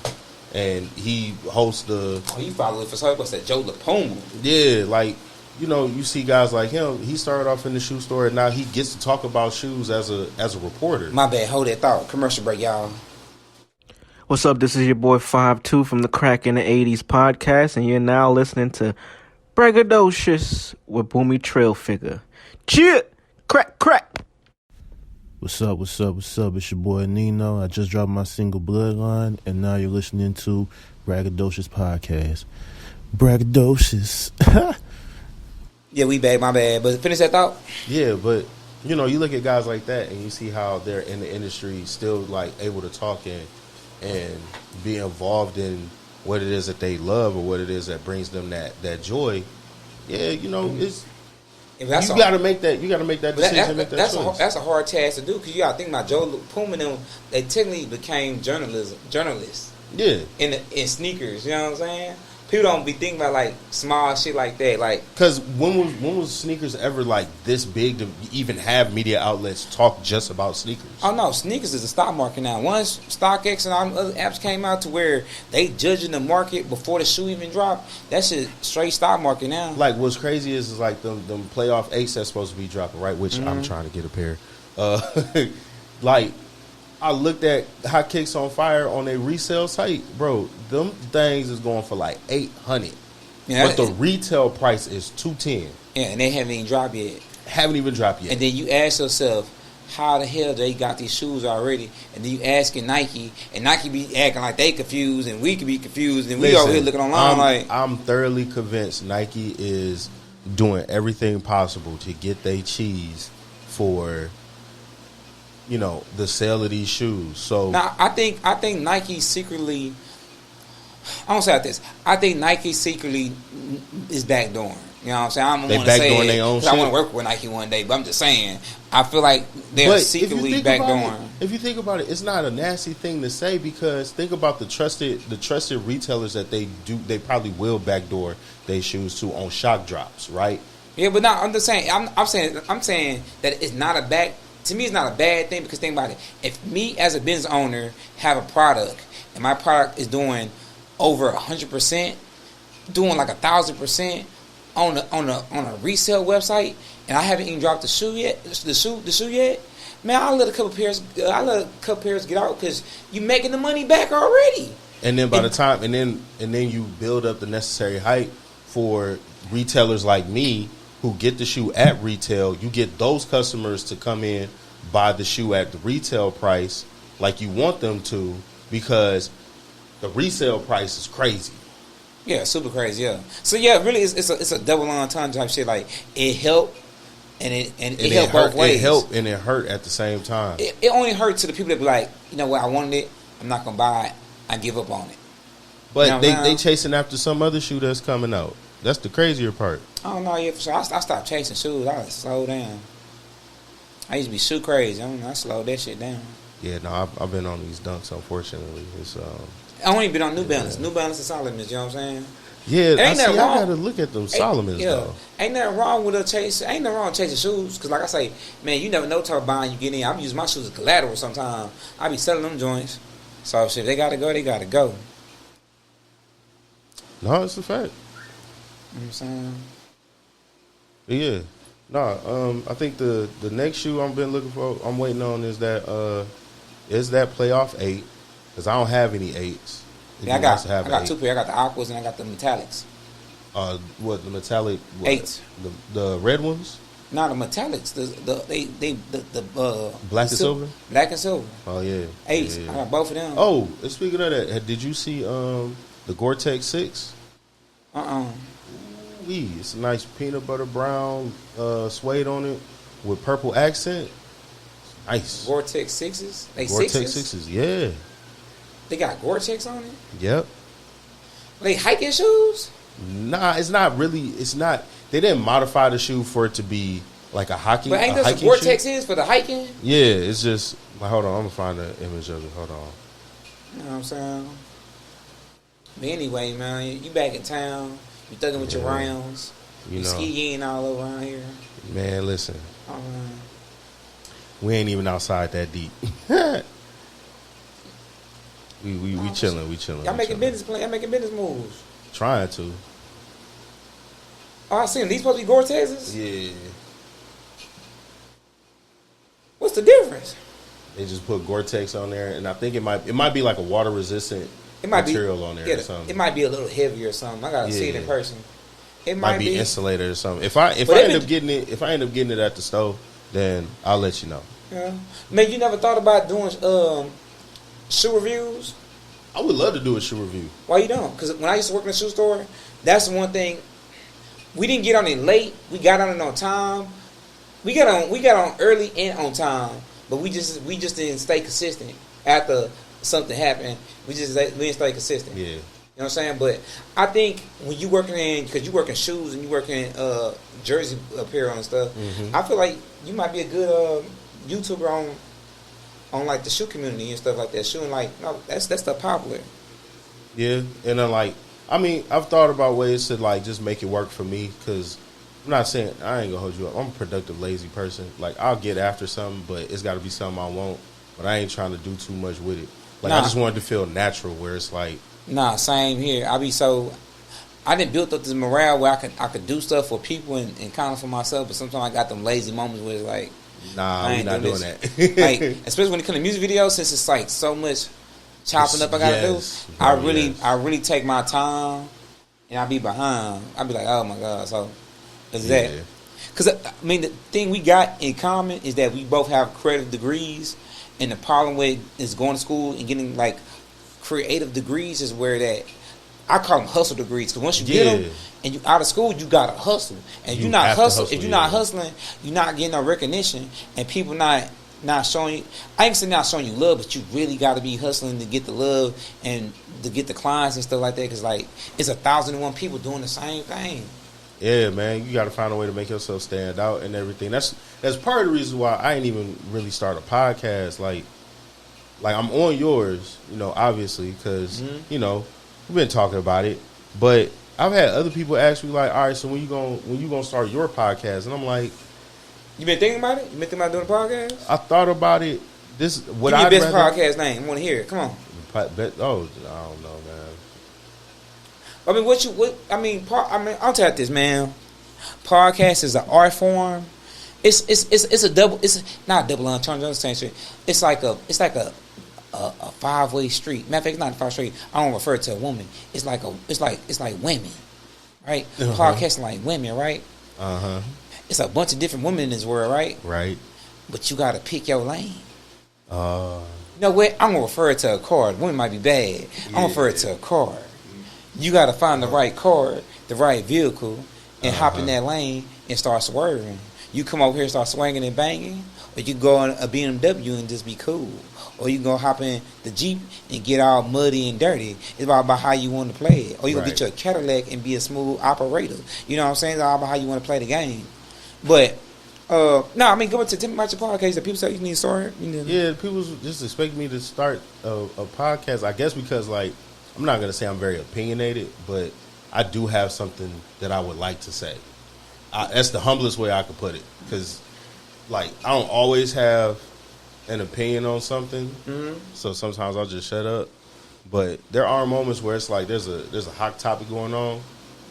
S3: and he hosts the
S2: Oh, you follow it for so what's that? Joe LaPuma.
S3: you see guys like him. He started off in the shoe store, and now he gets to talk about shoes as a reporter.
S2: My bad. Hold that thought. Commercial break, y'all.
S4: What's up? This is your boy 5'2" from the Crack in the 80s podcast, and you're now listening to Braggadocious with Boomy Trail Figure. Cheer! Crack, crack!
S5: What's up? It's your boy Nino. I just dropped my single Bloodline, and now you're listening to Braggadocious podcast. Braggadocious.
S2: Yeah, we back. My bad. But finish that thought.
S3: Yeah, but you look at guys like that, and you see how they're in the industry, still like able to talk and be involved in what it is that they love or what it is that brings them that joy. Yeah, it's. You got to make that decision.
S2: That's a hard task to do because you got to think about Joe LaPuma and them. They technically became journalists.
S3: Yeah,
S2: in sneakers. You know what I'm saying? People don't be thinking about like small shit like that. Like,
S3: because when was sneakers ever like this big to even have media outlets talk just about sneakers?
S2: Oh no, sneakers is a stock market now. Once StockX and all the other apps came out to where they judging the market before the shoe even dropped, that shit straight stock market now.
S3: Like what's crazy is like them playoff 8s that's supposed to be dropping, right? Which I'm trying to get a pair. Like I looked at Hot Kicks on Fire on a resale site, bro. Them things is going for like $800, but the retail price is $210.
S2: Yeah, and they haven't even dropped yet.
S3: And
S2: then you ask yourself, how the hell they got these shoes already? And then you asking Nike, and Nike be acting like they confused, and we could be confused, and we over here looking online
S3: I'm thoroughly convinced Nike is doing everything possible to get their cheese for the sale of these shoes. So
S2: now I think Nike secretly. I don't say like this. I think Nike secretly is backdooring. You know what I'm saying? I don't want to say it
S3: their own
S2: because I want to work with Nike one day, but I'm just saying I feel like they're secretly backdooring.
S3: If you think about it, it's not a nasty thing to say because think about the trusted retailers that they probably will backdoor their shoes to on shock drops, right?
S2: Yeah, but I'm just saying. I'm saying that it's not a bad. To me, it's not a bad thing because think about it. If me as a business owner have a product and my product is doing over 100%, doing like 1,000% on a resale website, and I haven't even dropped the shoe yet, man, I'll let a couple pairs get out because you making the money back already.
S3: And then by the time and then you build up the necessary hype for retailers like me who get the shoe at retail. You get those customers to come in, buy the shoe at the retail price like you want them to because the resale price is crazy.
S2: Yeah, super crazy. Yeah. So yeah, really, it's a double entendre type shit. Like it helped, and it helped both ways.
S3: It helped and it hurt at the same time.
S2: It only hurt to the people that be like, you know what, I wanted it, I'm not gonna buy it, I give up on it.
S3: But they chasing after some other shoe that's coming out. That's the crazier part.
S2: I don't know. Yeah, for sure. I stopped chasing shoes. I slowed down. I used to be shoe crazy. I slowed that shit down.
S3: Yeah, no, I've been on these dunks. Unfortunately, it's
S2: I only been on New Balance. New Balance and Solomons. You know what I'm saying?
S3: Yeah, I gotta look at them Solomons though.
S2: Ain't nothing wrong with ain't nothing wrong with chasing shoes. Cause like I say, man, you never know what type of buying you get in. I'm using my shoes as collateral sometimes. I be selling them joints. So shit, if they gotta go, they gotta go.
S3: No, it's a fact.
S2: You know what I'm saying?
S3: Yeah. No, I think the next shoe I'm waiting on is that playoff 8 because I don't have any 8s.
S2: Yeah, I got 2 pairs. I got the aquas and I got the metallics.
S3: What the metallic
S2: 8s?
S3: The red ones?
S2: No, the metallics. The
S3: black and silver.
S2: Black and silver.
S3: Oh yeah.
S2: 8s.
S3: Yeah.
S2: I got both of them.
S3: Oh, speaking of that, did you see the Gore-Tex 6? It's a nice peanut butter brown suede on it with purple accent. Nice.
S2: Gore-Tex 6s? They
S3: Gore-Tex
S2: 6s?
S3: 6s, yeah.
S2: They got Gore-Tex on it?
S3: Yep.
S2: They hiking shoes?
S3: Nah, it's not really. It's not. They didn't modify the shoe for it to be like a hiking.
S2: But ain't that what Gore-Tex is for the hiking?
S3: Yeah, it's just. Hold on, I'm gonna find the image of it. Hold on.
S2: You know what I'm saying? But anyway, man, you back in town. You thugging with your rounds. You skiing all around here.
S3: Man, listen.
S2: Oh, man.
S3: We ain't even outside that deep. We chilling. We chilling.
S2: Y'all
S3: we
S2: making
S3: chilling.
S2: business plan. Y'all making business moves.
S3: Trying to.
S2: Oh, I seen them. These supposed to be Gore-Texes?
S3: Yeah.
S2: What's the difference?
S3: They just put Gore-Tex on there, and I think it might be like a water resistant
S2: It might
S3: material
S2: be,
S3: on there
S2: yeah,
S3: or something.
S2: It might be a little heavier or something. I gotta see it in
S3: Yeah.
S2: person. It
S3: might
S2: might
S3: be insulated or something. If I
S2: But
S3: end
S2: if
S3: up getting it at the store, then I'll let you know.
S2: Yeah. Man, you never thought about doing shoe reviews?
S3: I would love to do a shoe review.
S2: Why you don't? Because when I used to work in a shoe store, that's the one thing. We didn't get on it late. We got on it on time. We got on early and on time, but we just didn't stay consistent. After something happened, we didn't stay consistent.
S3: Yeah.
S2: You know what I'm saying? But I think when you working because you work in shoes and you work in jersey apparel and stuff, I feel like you might be a good YouTuber on like the shoe community and stuff like that. Shoe and like no, that's stuff popular.
S3: Yeah, and then like I mean, I've thought about ways to like just make it work for me because I'm not saying I ain't gonna hold you up. I'm a productive, lazy person. Like I'll get after something, but it's got to be something I want. But I ain't trying to do too much with it. Like I just wanted to feel natural, where it's like.
S2: Nah, same here. I didn't build up this morale where I could do stuff for people and kind of for myself, but sometimes I got them lazy moments where it's like,
S3: nah, we're not doing that.
S2: Like, especially when it comes to music videos, since it's like so much chopping up I gotta do. I really take my time and I be behind. I be like, oh my god, so is that? Because I mean, the thing we got in common is that we both have creative degrees, and the problem with is going to school and getting like creative degrees is where that I call them hustle degrees. Because once you get them and you out of school, you gotta hustle, and you're not hustle. If you're not hustling, you're not getting no recognition, and people not showing you. I ain't saying not showing you love, but you really got to be hustling to get the love and to get the clients and stuff like that. Because like it's 1,001 people doing the same thing.
S3: Yeah, man, you got to find a way to make yourself stand out and everything. That's part of the reason why I ain't even really start a podcast. Like I'm on yours, you know, obviously, because you know we've been talking about it. But I've had other people ask me like, all right, so when you gonna start your podcast? And I'm like, you been thinking about it? You been thinking about doing a podcast? I thought about it. Give me your best podcast name. I want to hear it. Come on. Oh, I don't know, man.
S2: I mean, I'll tell you this, man. Podcast is an art form. It's a double. It's not a double entendre. It's like a 5-way street. Matter of fact, it's not a 5-way street. I don't refer to a woman. It's like women, right? Podcasting like women, right? It's a bunch of different women in this world, right?
S3: Right.
S2: But you gotta pick your lane. You know what? I'm gonna refer it to a card. Women might be bad. I'm gonna refer it to a card. You gotta find the right card, the right vehicle, and hop in that lane and start swerving. You come over here and start swinging and banging, or you go on a BMW and just be cool. Or you gonna hop in the Jeep and get all muddy and dirty. It's about how you want to play it. Or you gonna get your Cadillac and be a smooth operator. You know what I'm saying? It's all about how you want to play the game. But no, I mean, going to Tim Martin podcast that people say you need to start.
S3: Yeah, people just expect me to start a podcast. I guess because like I'm not gonna say I'm very opinionated, but I do have something that I would like to say. That's the humblest way I could put it. Because like I don't always have an opinion on something, so sometimes I'll just shut up. But there are moments where it's like there's a hot topic going on,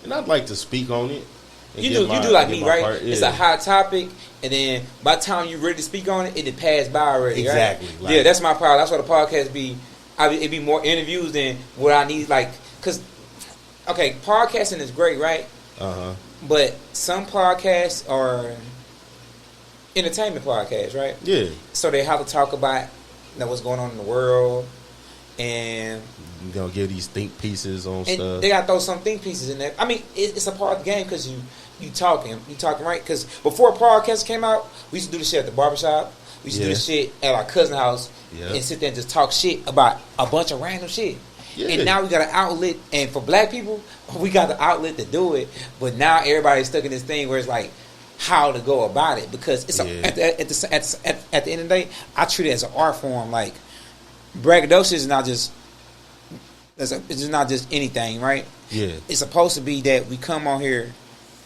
S3: and I'd like to speak on it.
S2: You do like me, right? Yeah. It's a hot topic, and then by the time you're ready to speak on it, it passed by already.
S3: Exactly.
S2: Right? Yeah, that's my problem. That's why the podcast be. It'd be more interviews than what I need. Like, cause okay, podcasting is great, right? But some podcasts are entertainment podcasts, right?
S3: Yeah.
S2: So they have to talk about what's going on in the world, and
S3: you're gonna give these think pieces on stuff.
S2: They gotta throw some think pieces in there. I mean, it's a part of the game because you talking right. Because before podcasts came out, we used to do the shit at the barbershop. We used to do the shit at our cousin's house and sit there and just talk shit about a bunch of random shit. Yeah. And now we got an outlet, and for black people, we got the outlet to do it. But now everybody's stuck in this thing where it's like how to go about it because it's at the end of the day, I treat it as an art form. Like braggadocious is not just it's not just anything, right?
S3: Yeah,
S2: it's supposed to be that we come on here,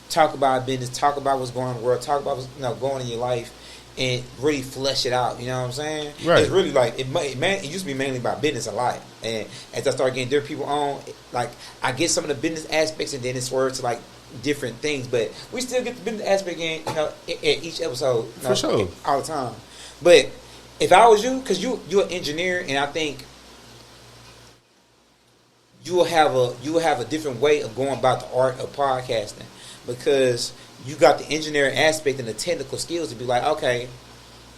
S2: talk about business, talk about what's going on in the world, talk about what's going on in your life, and really flesh it out. You know what I'm saying?
S3: Right.
S2: It's really like it used to be mainly about business a lot, and as I start getting different people on, like I get some of the business aspects, and then it swerves to like different things, but we still get the business aspect in, you know, in each episode, you know,
S3: For sure,
S2: all the time. But if I was you, because you're an engineer, and I think you will have a different way of going about the art of podcasting, because you got the engineering aspect and the technical skills to be like, okay,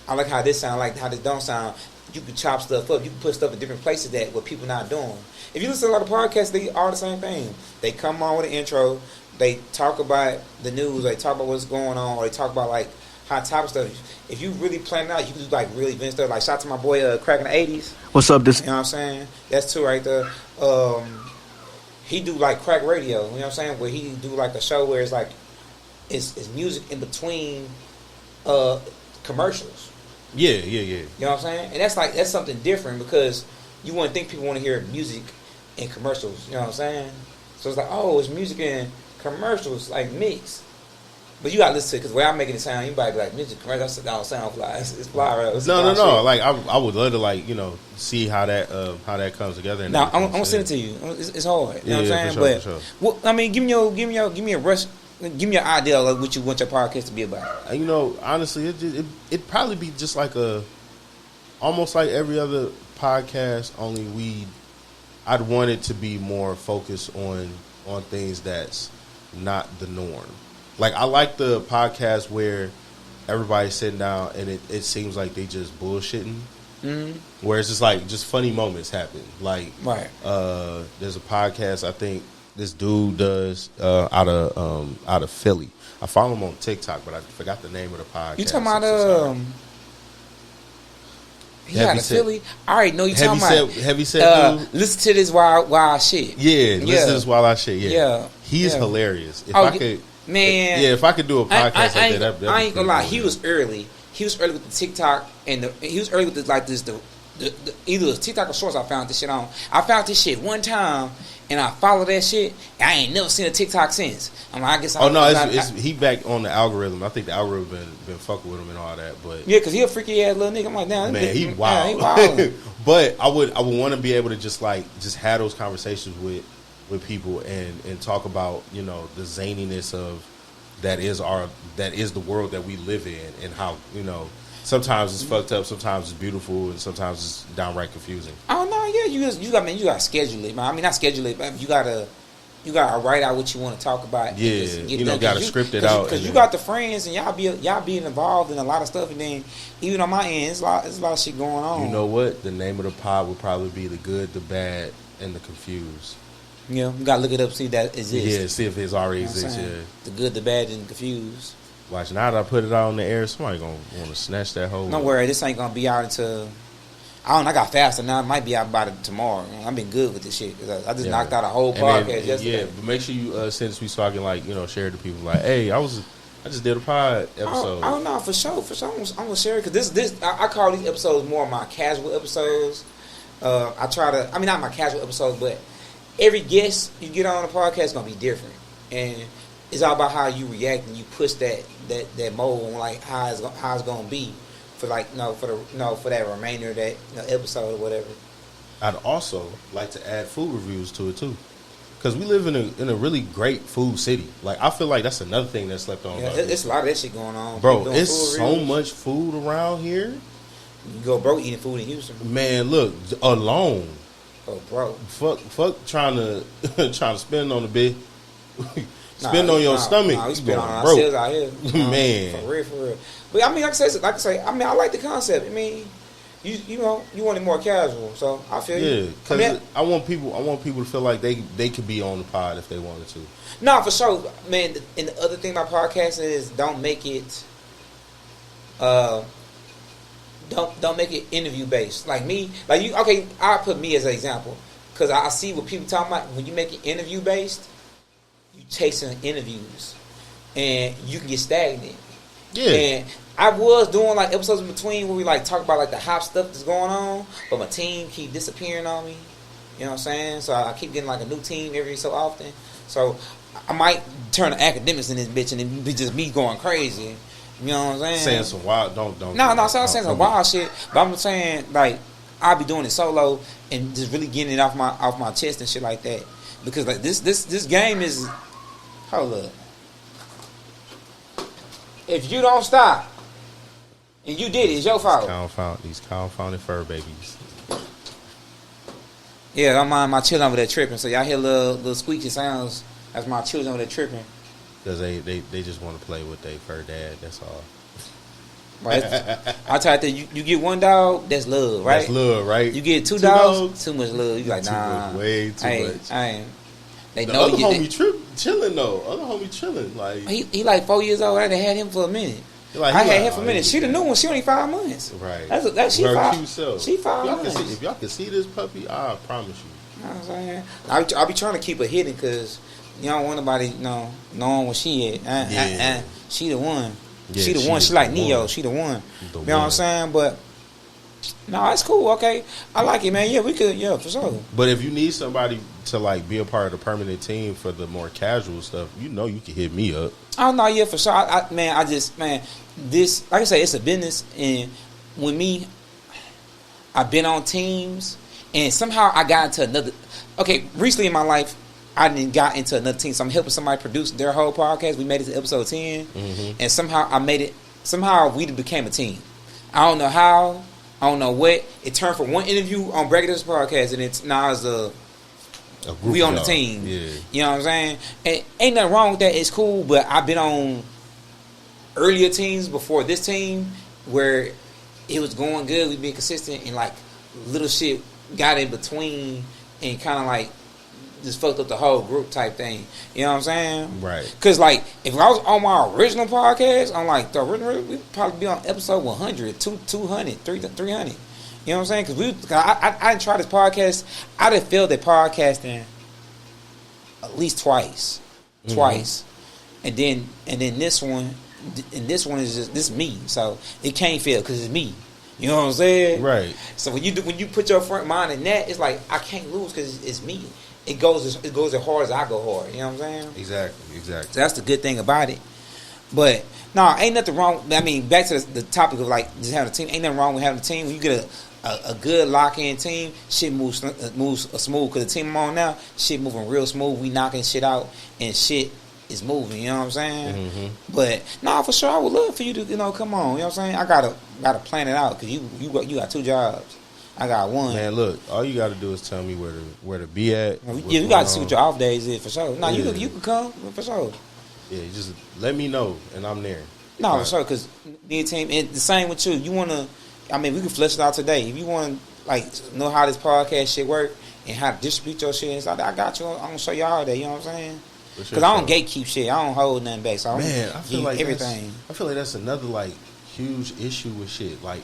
S2: I like how this sound, I like how this don't sound. You can chop stuff up. You can put stuff in different places that what people not doing. If you listen to a lot of podcasts, they are the same thing. They come on with an intro. They talk about the news. They talk about what's going on. Or they talk about like hot topic stuff. If you really plan it out, you can do like really advanced stuff. Like shout out to my boy Crack in the 80s.
S4: What's up? This
S2: You know what I'm saying? That's two right there. He do like crack radio. You know what I'm saying? Where he do like a show where it's like it's music in between commercials.
S3: Yeah.
S2: You know what I'm saying? And that's something different, because you wouldn't think people want to hear music in commercials. You know what I'm saying? So it's like, oh, it's music in commercials, like mix. But you gotta listen to it, because the way I'm making it sound, you might be like, music commercials, that don't sound fly. It's fly, right? It's fly
S3: No.
S2: shit.
S3: Like I would love to, like, you know, see how that comes together. And
S2: Now I'm
S3: everything.
S2: gonna send it to you. It's hard. You know what I'm
S3: Yeah,
S2: saying?
S3: for sure,
S2: But
S3: for sure.
S2: well, I mean, give me a rush. Give me your idea of what you want your podcast to be about.
S3: You know, honestly, it'd probably be just like almost like every other podcast. Only I'd want it to be more focused on things that's not the norm. Like, I like the podcast where everybody's sitting down and it seems like they just bullshitting. Mm-hmm. Where it's just like just funny moments happen. Like,
S2: Right.
S3: There's a podcast I think this dude does out of Philly. I follow him on TikTok, but I forgot the name of the podcast.
S2: You talking about he
S3: Heavy
S2: out of
S3: set.
S2: Philly? I already know you talking about.
S3: Heavy set dude.
S2: Listen to this wild shit.
S3: Yeah, listen to this while I shit.
S2: Yeah.
S3: He's
S2: Yeah.
S3: hilarious. If
S2: Oh,
S3: I could,
S2: man.
S3: if I could do a podcast like that,
S2: I ain't gonna lie. He was early. He was early with the TikTok, and he was early with the either it was TikTok or Shorts. I found this shit on. I found this shit one time, and I followed that shit. And I ain't never seen a TikTok since. I'm like, I guess.
S3: He back on the algorithm. I think the algorithm been fucking with him and all that. But
S2: yeah, because he a freaky ass little nigga. I'm like, damn,
S3: man, he
S2: Yeah,
S3: wild.
S2: he wild.
S3: But I would want to be able to just have those conversations with people and talk about, you know, the zaniness of that is the world that we live in, and how, you know, sometimes it's fucked up, sometimes it's beautiful, and sometimes it's downright confusing.
S2: Oh no, yeah, you gotta schedule it, man. I mean, not schedule it, but you gotta write out what you want to talk about.
S3: Yeah,
S2: and just get
S3: you know,
S2: done.
S3: gotta script it out,
S2: because
S3: and
S2: you
S3: then-
S2: got the friends, and y'all being involved in a lot of stuff, and then even on my end, it's a lot of shit going on.
S3: You know what? The name of the pod would probably be The Good, the Bad, and the Confused.
S2: Yeah, you gotta look it up, see that exists.
S3: Yeah, see if it's already
S2: You know what I'm
S3: exists.
S2: saying?
S3: Yeah.
S2: The good, the bad, and the confused.
S3: Watch, now that I put it out on the air, somebody gonna want to snatch that whole.
S2: Don't worry, this ain't gonna be out until I got faster now. It might be out about it tomorrow. I've been good with this shit. 'Cause I just knocked out a whole
S3: And
S2: podcast
S3: then,
S2: yesterday.
S3: yeah, but make sure you send us so I can, like, you know, share it to people. Like, hey, I just did a pod episode.
S2: Oh no, for sure. I'm gonna share it, because this I call these episodes more my casual episodes. I try to, I mean, not my casual episodes, but every guest you get on the podcast is gonna be different, and it's all about how you react and you push that mold on, like how it's gonna be for, like, for that remainder of that episode or whatever.
S3: I'd also like to add food reviews to it too, because we live in a really great food city. Like, I feel like that's another thing that's slept on.
S2: Yeah,
S3: about
S2: it's
S3: this.
S2: a lot of that shit going on,
S3: Bro,
S2: People doing
S3: it's
S2: food
S3: so
S2: reviews.
S3: much food around here.
S2: You go broke eating food in Houston.
S3: Man, look, alone.
S2: Oh, bro.
S3: Fuck trying to spend on the bit. Spend on your stomach.
S2: Nah, we
S3: You
S2: spend
S3: going
S2: on
S3: broke.
S2: ourselves out here.
S3: Man.
S2: For real. But I mean, like I say, I mean, I like the concept. I mean, you know, you want it more casual, so I feel
S3: Yeah,
S2: you.
S3: because I want people to feel like they could be on the pod if they wanted to.
S2: No, for sure, man. And the other thing about podcasting is don't make it, don't make it interview based. Like me, like you. Okay, I put me as an example, because I see what people talking about. When you make it interview based, you chasing interviews, and you can get stagnant.
S3: Yeah.
S2: And I was doing like episodes in between where we like talk about like the hot stuff that's going on, but my team keep disappearing on me. You know what I'm saying? So I keep getting like a new team every so often. So I might turn to academics in this bitch, and it be just me going crazy. You know what I'm saying?
S3: Saying some wild, don't.
S2: No, I'm saying some wild shit. But I'm saying like I'll be doing it solo and just really getting it off my chest and shit like that. Because like this game is, hold up. If you don't stop and you did it, it's your fault.
S3: These confounded fur babies.
S2: Yeah, don't mind my children over there tripping. So y'all hear little squeaky sounds. That's my children over there tripping.
S3: Because they just want to play with their fur dad. That's all.
S2: Right. I tell you, you get one dog, that's love, right?
S3: That's love, right?
S2: You get two dogs, too much love. You like,
S3: too
S2: nah,
S3: much, way too much.
S2: I ain't. They
S3: The
S2: know
S3: other
S2: you.
S3: homie chilling though. Other homie chilling. Like
S2: He like 4 years old. I done had him for a minute.
S3: Like,
S2: I had him for a minute. She the new one. She only 5 months.
S3: Right.
S2: That's she
S3: her
S2: 5.
S3: cute self.
S2: She 5 months.
S3: If y'all can see this puppy, I promise you.
S2: You know what I'm saying? I be trying to keep her hidden because you don't want nobody knowing where she at. She the one.
S3: Yeah,
S2: she the one. She like Neo.
S3: one.
S2: She the one.
S3: The
S2: You know what I'm saying? But no, it's cool. Okay, I like it, man. Yeah, we could. Yeah, for sure.
S3: But if you need somebody to like be a part of the permanent team for the more casual stuff, you can hit me up.
S2: Oh no, yeah, for sure. This, like I say, it's a business, and with me, I've been on teams, and somehow I got into another. Okay, recently in my life, I didn't got into another team, so I'm helping somebody produce their whole podcast. We made it to episode 10, and somehow I made it. Somehow we became a team. I don't know how. I don't know what. It turned from one interview on Breakfast Podcast, and it's now as a group we on the team.
S3: Yeah.
S2: You know what I'm saying? And ain't nothing wrong with that. It's cool, but I've been on earlier teams before this team where it was going good. We've been consistent, and like little shit got in between and kind of like just fucked up the whole group type thing. You know what I'm saying?
S3: Right.
S2: Because like if I was on my original podcast, on like the original, we'd probably be on episode 100, 200, 300. You know what I'm saying? Because I didn't try this podcast. I done failed at podcasting at least twice, and then this one is just this me. So it can't fail because it's me. You know what I'm saying?
S3: Right.
S2: So when you put your front mind in that, it's like I can't lose because it's me. It goes as hard as I go hard. You know what I'm saying?
S3: Exactly.
S2: So that's the good thing about it. But no, ain't nothing wrong. I mean, back to the topic of like just having a team. Ain't nothing wrong with having a team. When you get a good lock-in team, shit moves smooth. Because the team I'm on now, shit moving real smooth. We knocking shit out and shit is moving. You know what I'm saying?
S3: Mm-hmm.
S2: But no, for sure, I would love for you to come on. You know what I'm saying? I gotta plan it out because you got 2 jobs. I got 1.
S3: Man, look, all you got to do is tell me where to be at.
S2: Yeah, you got to see what your off days is for sure. No, you can come for sure.
S3: Yeah, just let me know and I'm there.
S2: No, for sure, because me and team, and the same with you. You want to, I mean, we can flesh it out today. If you want to, like, know how this podcast shit work and how to distribute your shit and stuff, I got you. I'm going to show you all that, you know what I'm saying? Because I don't gatekeep shit. I don't hold nothing back. So I feel like everything.
S3: I feel like that's another, like, huge issue with shit. Like,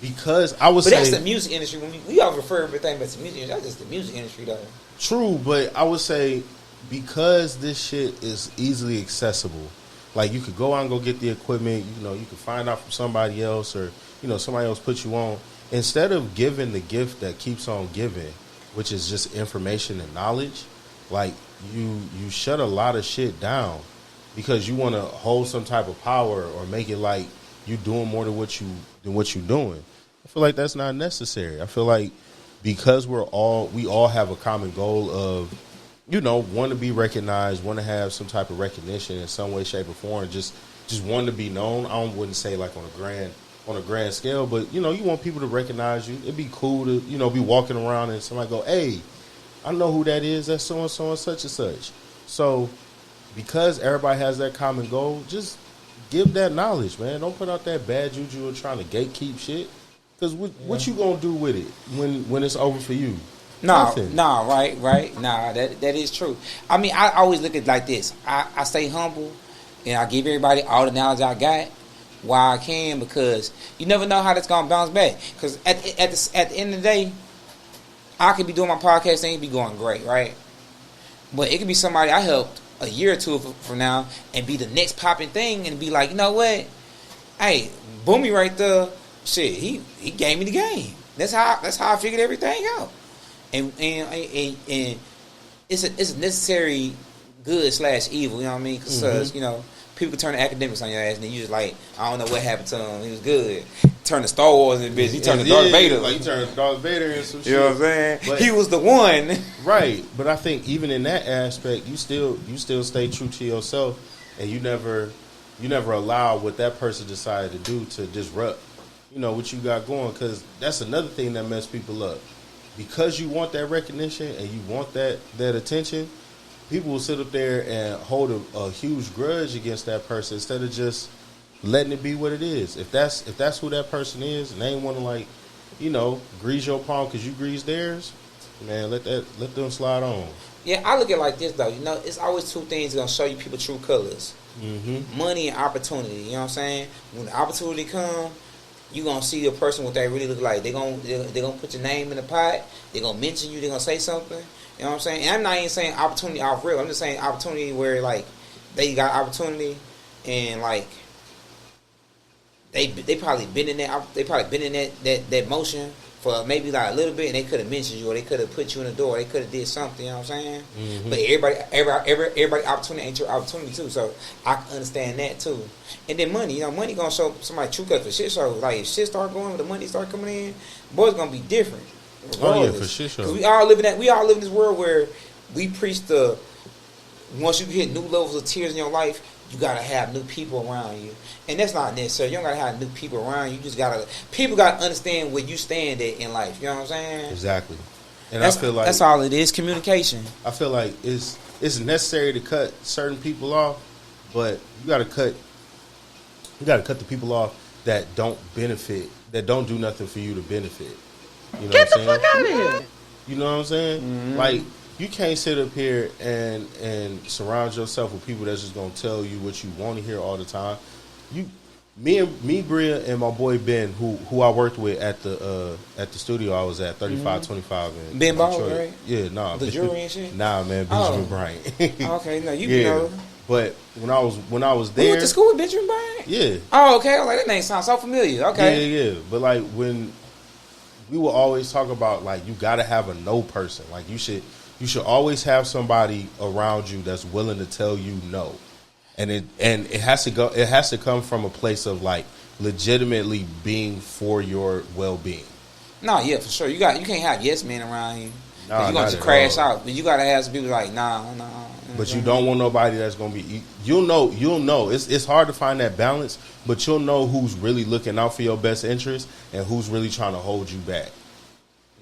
S3: because I would say...
S2: But that's the music industry. When we always refer everything back to the music industry. That's just the music industry, though.
S3: True, but I would say because this shit is easily accessible, like you could go out and go get the equipment, you can find out from somebody else or, somebody else put you on. Instead of giving the gift that keeps on giving, which is just information and knowledge, like you shut a lot of shit down because you want to hold some type of power or make it like you doing more than what you're doing. I feel like that's not necessary. I feel like because we all have a common goal of, want to be recognized, want to have some type of recognition in some way, shape, or form, just want to be known. I wouldn't say like on a grand scale, but you want people to recognize you. It'd be cool to be walking around and somebody go, "Hey, I know who that is. That's so and so and such and such." So because everybody has that common goal, just give that knowledge, man. Don't put out that bad juju of trying to gatekeep shit. Because what you gonna do with it when it's over for you? Nothing.
S2: Right. Nah, that is true. I mean, I always look at it like this. I stay humble, and I give everybody all the knowledge I got while I can, because you never know how that's gonna bounce back. Because at the end of the day, I could be doing my podcast and it be going great, right? But it could be somebody I helped a year or two from now and be the next popping thing and be like, you know what? Hey, Boomy right there. Shit, he gave me the game. That's how I figured everything out. And it's a necessary good / evil. You know what I mean? Because people can turn the academics on your ass, and then you just like, I don't know what happened to him. He was good. Turn the Star Wars in bitch. He turned to Darth Vader.
S3: Like, he turned to Darth Vader and some shit.
S2: You know what I'm saying?
S3: But,
S2: he was the one.
S3: right. But I think even in that aspect, you still stay true to yourself, and you never allow what that person decided to do to disrupt, what you got going. Because that's another thing that mess people up. Because you want that recognition and you want that attention, people will sit up there and hold a huge grudge against that person instead of just letting it be what it is. If that's who that person is, and they ain't want to grease your palm because you grease theirs, man, let them slide on.
S2: Yeah, I look at it like this though. It's always two things gonna show you people true colors: money and opportunity. You know what I'm saying? When the opportunity come, you gonna see a person what they really look like. They're gonna put your name in the pot. They're gonna mention you. They're gonna say something. You know what I'm saying? And I'm not even saying opportunity off real. I'm just saying opportunity where like they got opportunity and like they probably been in that motion for maybe like a little bit, and they could have mentioned you or they could have put you in the door. They could have did something. You know what I'm saying? But everybody opportunity ain't your opportunity too. So I can understand that too. And then money, money gonna show somebody true colors for shit. So like if shit start going, the money start coming in, boys gonna be different.
S3: Oh yeah, for shit show.
S2: Cause we all live in this world where we preach the once you hit new levels of tears in your life, you gotta have new people around you, and that's not necessary. You don't gotta have new people around you. You just people gotta understand where you stand at in life. You know what I'm saying?
S3: Exactly. And
S2: I
S3: feel like
S2: that's all it is. Communication.
S3: I feel like it's necessary to cut certain people off, but you gotta cut the people off that don't benefit, that don't do nothing for you to benefit. You know
S4: Get
S3: what
S4: the
S3: I'm saying?
S4: fuck out of here.
S3: You know what I'm saying?
S2: Mm-hmm.
S3: Like, you can't sit up here and surround yourself with people that's just gonna tell you what you want to hear all the time. Me, Bria, and my boy Ben, who I worked with at the studio I was at, 3525 in
S2: Ben Ball,
S3: Detroit.
S2: right?
S3: Yeah, nah.
S2: The jury and shit?
S3: Nah, man, Benjamin Bryant.
S2: Okay, no, you
S3: yeah.
S2: know.
S3: But when I was
S2: We
S3: there,
S2: went to school with Benjamin Bryant?
S3: yeah.
S2: Oh, okay. I was like, that name sounds so familiar. Okay.
S3: Yeah. But like when we will always talk about like you gotta have a no person. Like you should always have somebody around you that's willing to tell you no. And it has to come from a place of like legitimately being for your well being.
S2: No, yeah, for sure. You can't have yes men around you.
S3: Nah,
S2: you're gonna
S3: not
S2: just
S3: at
S2: crash
S3: all.
S2: out. But you gotta have some people like, nah.
S3: But you don't want nobody that's gonna be. You'll know. It's hard to find that balance, but you'll know who's really looking out for your best interest and who's really trying to hold you back.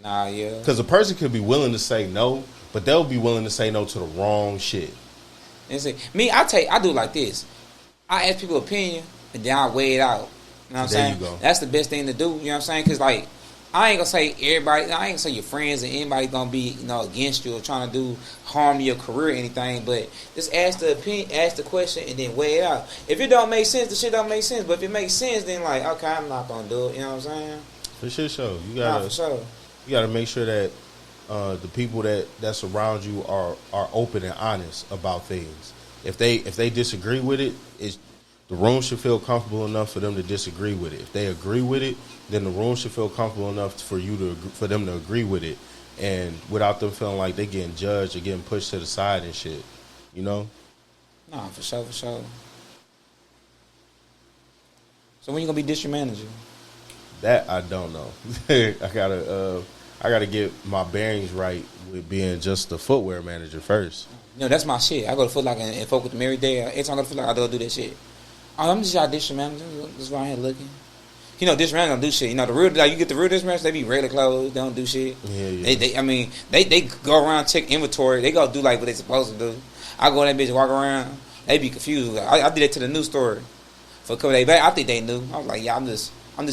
S2: Nah, yeah.
S3: Because a person could be willing to say no, but they'll be willing to say no to the wrong shit.
S2: And see, me, I do like this. I ask people opinion, and then I weigh it out. You know what I'm
S3: There
S2: saying?
S3: you go.
S2: That's the best thing to do. You know what I'm saying? Because like, I ain't gonna say everybody. I ain't gonna say your friends and anybody gonna be against you or trying to do harm to your career or anything. But just ask the opinion, ask the question, and then weigh it out. If it don't make sense, the shit don't make sense. But if it makes sense, then like, okay, I'm not gonna do it. You know what I'm saying?
S3: For sure. You
S2: Nah, for sure.
S3: You gotta make sure that the people that surround you are open and honest about things. If they disagree with it, the room should feel comfortable enough for them to disagree with it. If they agree with it, then the room should feel comfortable enough for them to agree with it, and without them feeling like they getting judged or getting pushed to the side and shit. You know?
S2: Nah, for sure. So when you gonna be district manager?
S3: That I don't know. I gotta get my bearings right with being just the footwear manager first.
S2: That's my shit. I go to Foot Locker and fuck with them every day. Every time I go to Foot Locker, I go do that shit. Oh, I'm just y'all district manager. Just around here looking. District manager don't do shit. The real, like you get the real district manager, they be regular clothes. They don't do shit.
S3: Yeah.
S2: They go around, check inventory. They go do like what they supposed to do. I go in that bitch, walk around. They be confused. I did that to the new store for a couple days back. I think they knew. I was like, yeah, I'm just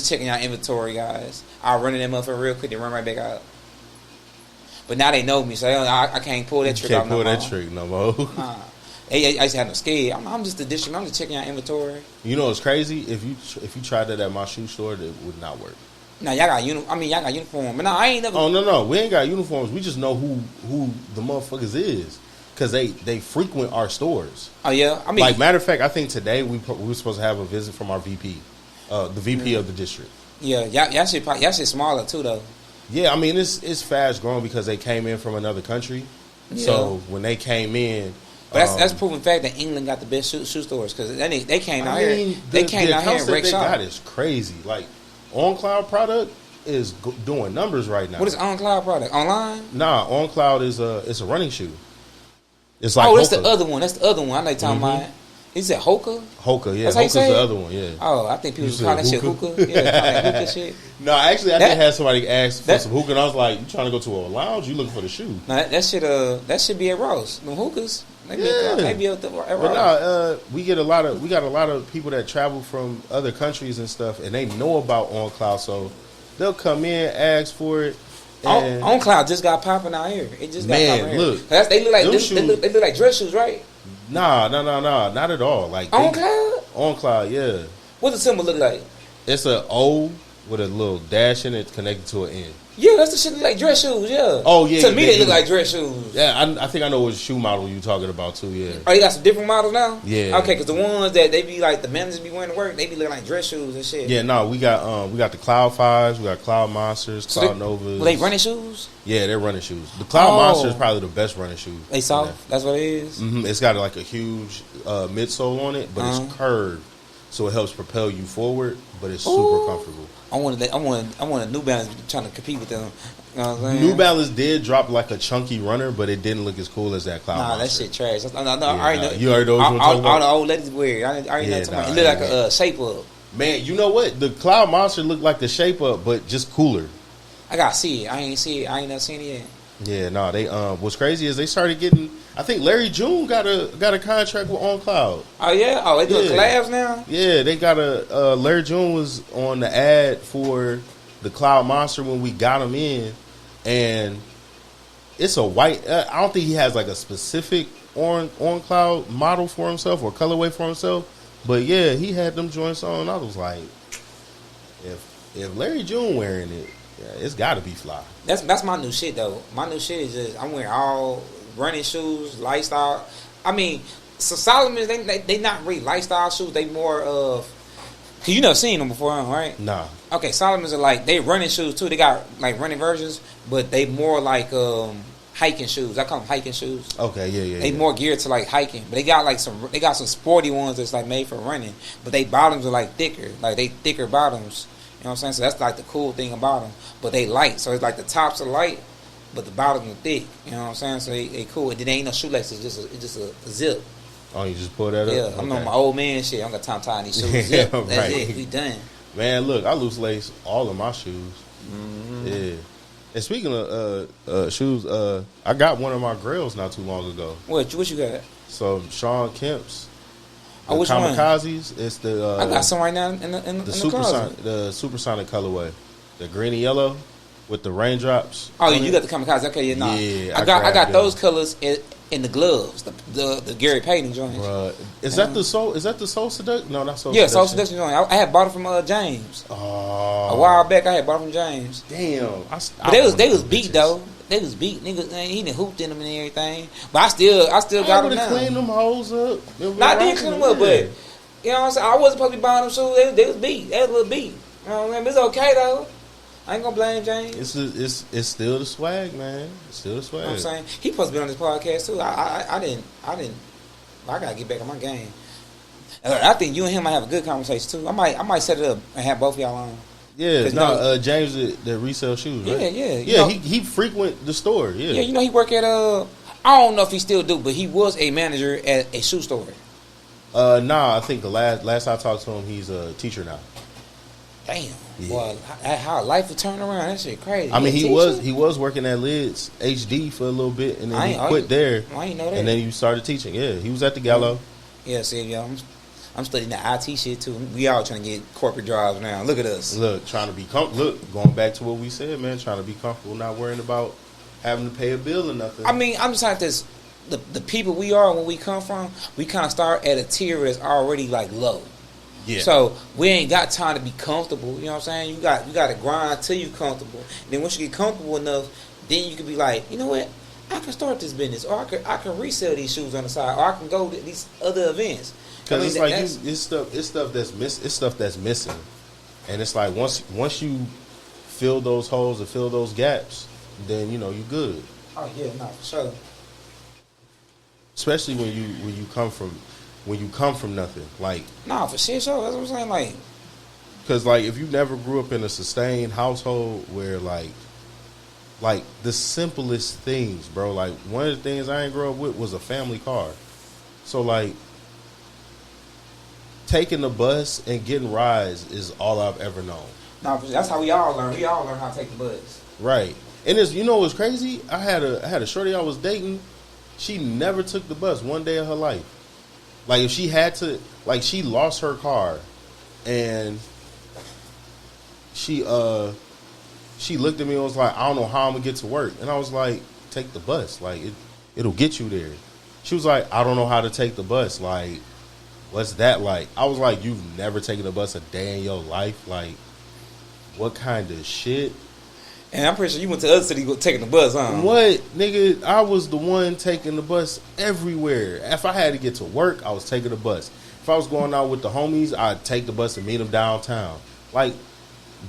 S2: checking y'all inventory, guys. I'll run in them up for real quick and run right back out. But now they know me, so I can't pull that trick out no more.
S3: Can't pull that trick no more.
S2: I used to have no scared. I'm just the district. I'm just checking out inventory.
S3: You know what's crazy? If you tried that at my shoe store, that would not work.
S2: Now y'all got uniform. But no, I ain't never.
S3: Oh no, we ain't got uniforms. We just know who the motherfuckers is because they frequent our stores.
S2: Oh yeah, I mean,
S3: like matter of fact, I think today we were supposed to have a visit from our VP, the VP of the district.
S2: Yeah, y'all shit smaller too though.
S3: Yeah, I mean it's fast growing because they came in from another country.
S2: Yeah.
S3: So when they came in,
S2: But that's proven fact that England got the best shoe stores because they came out here.
S3: The
S2: Came out here
S3: accounts
S2: and
S3: that
S2: wrecked
S3: they
S2: shop.
S3: got is crazy. Like OnCloud product is doing numbers right now.
S2: What is OnCloud product? Online?
S3: Nah, OnCloud is it's a running shoe. It's like
S2: That's
S3: Hoka.
S2: the other one. That's the other one. I know you're talking about. Is it Hoka?
S3: Hoka, yeah.
S2: That's how you
S3: Hoka's
S2: say
S3: the
S2: it?
S3: other one, yeah.
S2: Oh, I think people
S3: You
S2: call that
S3: said
S2: shit
S3: hookah?
S2: hookah. Yeah, call that hookah shit.
S3: No, actually, I
S2: That-
S3: did have somebody ask for
S2: that-
S3: some hookah, and I was like, "You trying to go to a lounge? You looking for the shoe?"
S2: No, that should be at Ross. Them hookahs. They be at
S3: But
S2: Ross.
S3: we got a lot of people that travel from other countries and stuff, and they know about OnCloud, so they'll come in, ask for it. And
S2: OnCloud just got popping out here. It just got
S3: Man,
S2: popping here.
S3: look.
S2: They look like
S3: Them
S2: they look like dress shoes, right?
S3: nah, not at all. Like
S2: OnCloud.
S3: OnCloud, yeah.
S2: What the symbol look like?
S3: It's a O with a little dash in it connected to an N.
S2: Yeah, that's the shit look like dress shoes. Yeah.
S3: Oh, yeah,
S2: To me,
S3: they
S2: they look
S3: do.
S2: like dress shoes.
S3: Yeah, I think I know what shoe model you talking about too. Yeah.
S2: Oh, you got some different models now?
S3: Yeah.
S2: Okay, because the ones that they be like the managers be wearing to work, they be looking like dress shoes and shit.
S3: Yeah, no, we got the Cloud 5s, we got Cloud Monsters,
S2: So
S3: Cloud Novas.
S2: Were they running shoes?
S3: Yeah, they're running shoes. The Cloud
S2: Oh.
S3: Monster is probably the best running shoe.
S2: They soft? That's what it is?
S3: It's got like a huge midsole on it, but it's curved, so it helps propel you forward. But it's super comfortable.
S2: I want a New Balance trying to compete with them. You know what I'm saying?
S3: New Balance did drop like a chunky runner, but it didn't look as cool as that Cloud
S2: Nah, that
S3: Monster.
S2: shit trash. I already know.
S3: You already know what I'm talking
S2: all
S3: about?
S2: the old ladies wear it. I already know.
S3: Yeah,
S2: It
S3: nah,
S2: look like
S3: yeah.
S2: a shape up.
S3: Man, you know what? The Cloud Monster looked like the Shape Up, but just cooler.
S2: I gotta see it. I ain't see it. I ain't never seen it yet.
S3: Yeah, no, they what's crazy is they started getting. I think Larry June got a contract with OnCloud.
S2: Oh yeah. Oh, they doing
S3: Yeah.
S2: collabs now.
S3: Yeah, they got Larry June was on the ad for the Cloud Monster when we got him in, and it's a white. I don't think he has like a specific OnCloud model for himself or colorway for himself, but yeah, he had them joints on. I was like, if Larry June wearing it, yeah, it's got to be fly.
S2: That's my new shit though. My new shit is just I'm wearing all running shoes, lifestyle. I mean, so Solomon's they not really lifestyle shoes. They more of cause you never seen them before, right?
S3: Nah,
S2: Okay, Solomon's are like they running shoes too. They got like running versions, but they more like hiking shoes. I call them hiking shoes.
S3: okay, yeah.
S2: They more geared to like hiking, but they got some sporty ones that's like made for running. But they bottoms are like thicker, like they thicker bottoms. You know what I'm saying? So that's like the cool thing about them. But they light, so it's like the tops are light, but the bottoms are thick. You know what I'm saying? So they cool. And then they ain't no shoelaces, it's just a zip.
S3: Oh, you just pull that up.
S2: Yeah, I'm on
S3: Okay.
S2: my old man shit. I'm got time tying these shoes.
S3: Yeah,
S2: Zip. That's
S3: right.
S2: it. We done.
S3: Man, look, I loose lace all of my shoes.
S2: Mm-hmm.
S3: Yeah. And speaking of shoes, I got one of my grails not too long ago.
S2: What you got?
S3: So Sean Kemp's the
S2: Oh, which one?
S3: Kamikazes. It's the
S2: I got some right now in the closet.
S3: the supersonic colorway, the green and yellow with the raindrops.
S2: Oh,
S3: on
S2: you
S3: it.
S2: got the kamikaze. Okay, yeah, nah.
S3: Yeah,
S2: I got
S3: grabbed
S2: those
S3: them.
S2: colors in the gloves, the Gary Payton joints.
S3: Bruh, is that the soul? Is that the Soul Seduction? No, not Soul.
S2: Yeah, Soul
S3: Seduction.
S2: Seduction joint. I had bought it from James
S3: Oh,
S2: a while back. I had bought it from James,
S3: Damn,
S2: but they was beat though. They was beat, niggas. He done hooped in them and everything. But I still
S3: I
S2: got
S3: would
S2: them
S3: have
S2: now.
S3: cleaned them hoes up.
S2: Not didn't clean them up, but you know what I'm saying. I wasn't supposed to be buying them shoes. They was beat. They was a little beat. You know what I mean? But it's okay though. I ain't gonna blame James.
S3: It's still the swag, man. It's still the swag.
S2: You know what I'm saying? He supposed to be on this podcast too. I didn't. I gotta get back on my game. I think you and him might have a good conversation too. I might set it up and have both of y'all on.
S3: Yeah,
S2: 'Cause
S3: no, James that resell shoes, right?
S2: Yeah, yeah. You
S3: Yeah,
S2: know-
S3: he frequent the store. Yeah,
S2: Yeah, you know he work at I don't know if he still do, but he was a manager at a shoe store.
S3: Nah, I think the last I talked to him, he's a teacher now.
S2: Damn.
S3: Yeah.
S2: Boy, how life would turn around. That shit crazy.
S3: I mean,
S2: a
S3: he
S2: teacher?
S3: was working at Lids HD for a little bit, and
S2: I
S3: then he
S2: ain't-
S3: quit there,
S2: I ain't know that.
S3: and then you started teaching. Yeah, he was at the Gallo.
S2: Yeah, see, yo, I'm studying the IT shit too. We all trying to get corporate jobs now. Look at us.
S3: Look, trying to be look, going back to what we said, man, trying to be comfortable, not worrying about having to pay a bill or nothing.
S2: I mean, I'm just like this. The people we are when we come from, we kind of start at a tier that's already like low.
S3: yeah.
S2: So we ain't got time to be comfortable. You know what I'm saying? You got to grind till you comfortable. And then once you get comfortable enough, then you can be like, you know what? I can start this business, or I can resell these shoes on the side, or I can go to these other events.
S3: Because it's like
S2: that's-
S3: it's stuff that's missing, and it's like once you fill those holes or fill those gaps, then you know you good.
S2: oh yeah, no, for sure.
S3: especially when you come from nothing. Like,
S2: Nah, for shit show. That's what I'm saying. Like,
S3: because like if you never grew up in a sustained household where like the simplest things, bro. Like one of the things I ain't grow up with was a family car. So like taking the bus and getting rides is all I've ever known.
S2: nah, that's how we all learn. We all learn how to take the bus.
S3: Right. And it's, you know what's crazy? I had a shorty I was dating. She never took the bus one day of her life. Like if she had to, like she lost her car, and she looked at me and was like, I don't know how I'm gonna get to work. And I was like, take the bus. Like it'll get you there. She was like, I don't know how to take the bus. Like, what's that like? I was like, you've never taken a bus a day in your life? Like, what kind of shit?
S2: And I'm pretty sure you went to the other city taking the bus, huh?
S3: What, nigga? I was the one taking the bus everywhere. If I had to get to work, I was taking the bus. If I was going out with the homies, I'd take the bus and meet them downtown. Like,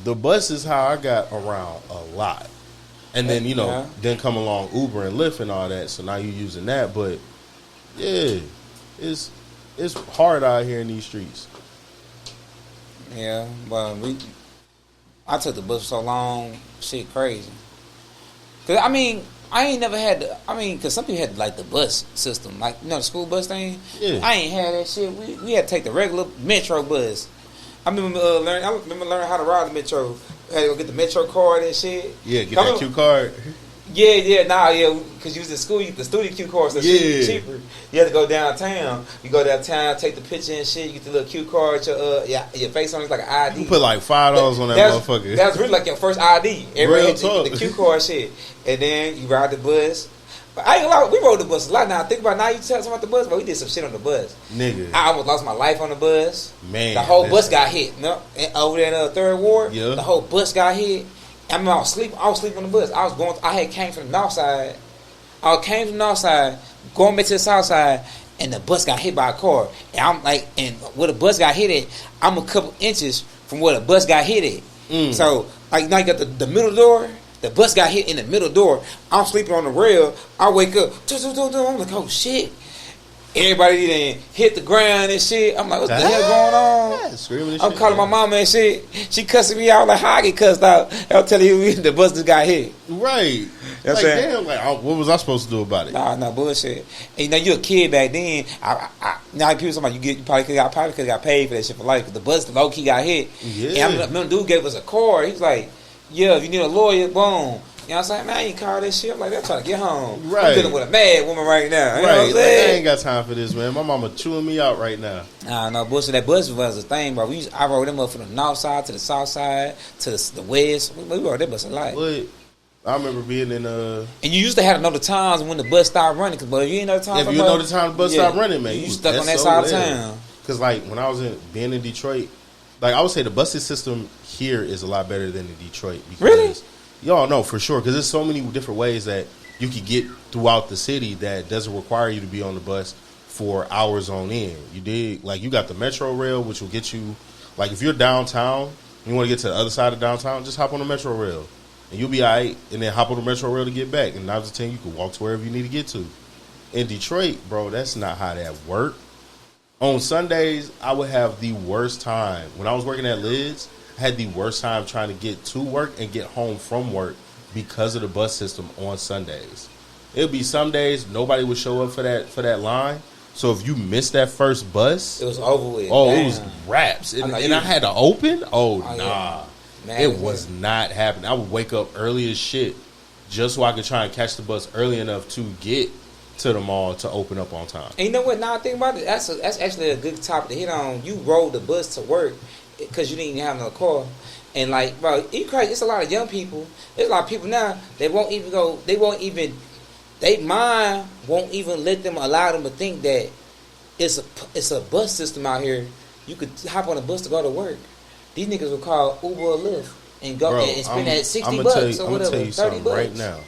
S3: the bus is how I got around a lot. And then, you know, then come along Uber and Lyft and all that. So now you're using that. But, yeah, it's hard out here in these streets.
S2: Yeah, but I took the bus for so long, shit crazy. Cause I mean, I ain't never had cause some people had like the bus system, like you know the school bus thing.
S3: Yeah.
S2: I ain't had that shit. We had to take the regular metro bus. I remember learning how to ride the metro. I had to go get the metro card and shit.
S3: Yeah, get that Q card.
S2: Yeah, because you was in school, you get the student Q card, so shit cheaper. You had to go downtown. You go downtown, take the picture and shit. You get the little Q card, your face on it's like an ID.
S3: You put like $5 on that motherfucker.
S2: That's really like your first ID.
S3: Real talk.
S2: The Q card shit, and then you ride the bus. But I ain't gonna lie, we rode the bus a lot. Now think about it, now you tell something about the bus, but we did some shit on the bus.
S3: Nigga,
S2: I almost lost my life on the bus.
S3: Man,
S2: the whole bus got hit. No, over there in the Third Ward, the whole bus got hit. I mean, I was sleeping on the bus. I had came from the north side. Going back to the south side, and the bus got hit by a car. And I'm like, and where the bus got hit at, I'm a couple inches from where the bus got hit at. So, like, now you got the middle door. The bus got hit in the middle door. I'm sleeping on the rail. I wake up. I'm like, oh, shit. Everybody then hit the ground and shit. I'm like, what the hell going on?
S3: Screaming
S2: I'm calling my mama and shit. She cussing me out like how I get cussed out. I'll tell you the bus just got hit.
S3: Right.
S2: You know
S3: like, damn, like, what was I supposed to do about it?
S2: Nah, bullshit. And you know, you're a kid back then. Now people talking about you probably could have got paid for that shit for life because the bus low key got hit.
S3: Yeah.
S2: And I remember dude gave us a card. He was like, yeah, if you need a lawyer, boom. You know what I'm saying? Man, I ain't call this shit. I'm like, I'm trying to get home.
S3: Right.
S2: I'm dealing with a mad woman right now. You know what I'm
S3: Like,
S2: saying?
S3: I ain't got time for this, man. My mama chewing me out right now.
S2: Nah, no bullshit. That bus was a thing, bro. I rode them up from the north side to the south side to the west. We rode that bus a lot.
S3: But I remember being in
S2: And you used to have to know the times when the bus stopped running, because you ain't know the time.
S3: If you know the time the bus stopped running, man,
S2: you stuck on that side of town.
S3: Because like when I was being in Detroit, like I would say the busing system here is a lot better than in Detroit. Because,
S2: really?
S3: Y'all know for sure, because there's so many different ways that you could get throughout the city that doesn't require you to be on the bus for hours on end. You did, like, you got the Metro Rail, which will get you, like, if you're downtown and you want to get to the other side of downtown, just hop on the Metro Rail and you'll be all right, and then hop on the Metro Rail to get back. And 9 out of 10, you can walk to wherever you need to get to. In Detroit, bro, that's not how that worked. On Sundays, I would have the worst time. When I was working at Lids, I had the worst time trying to get to work and get home from work because of the bus system on Sundays. It would be some days nobody would show up for that line. So if you missed that first bus,
S2: it was over with.
S3: Oh,
S2: damn.
S3: It was wraps. And I had to open? Oh, nah.
S2: Yeah. Man,
S3: it was not happening. I would wake up early as shit just so I could try and catch the bus early enough to get to the mall to open up on time.
S2: And you know what? Now I think about it, that's actually a good topic to hit on. You rode the bus to work because you didn't even have no car. And like, bro, it's a lot of young people. There's a lot of people now, their mind won't even let them allow them to think that it's a bus system out here. You could hop on a bus to go to work. These niggas will call Uber or Lyft and go and spend that $60 or whatever, $30
S3: I'm gonna tell you something right now.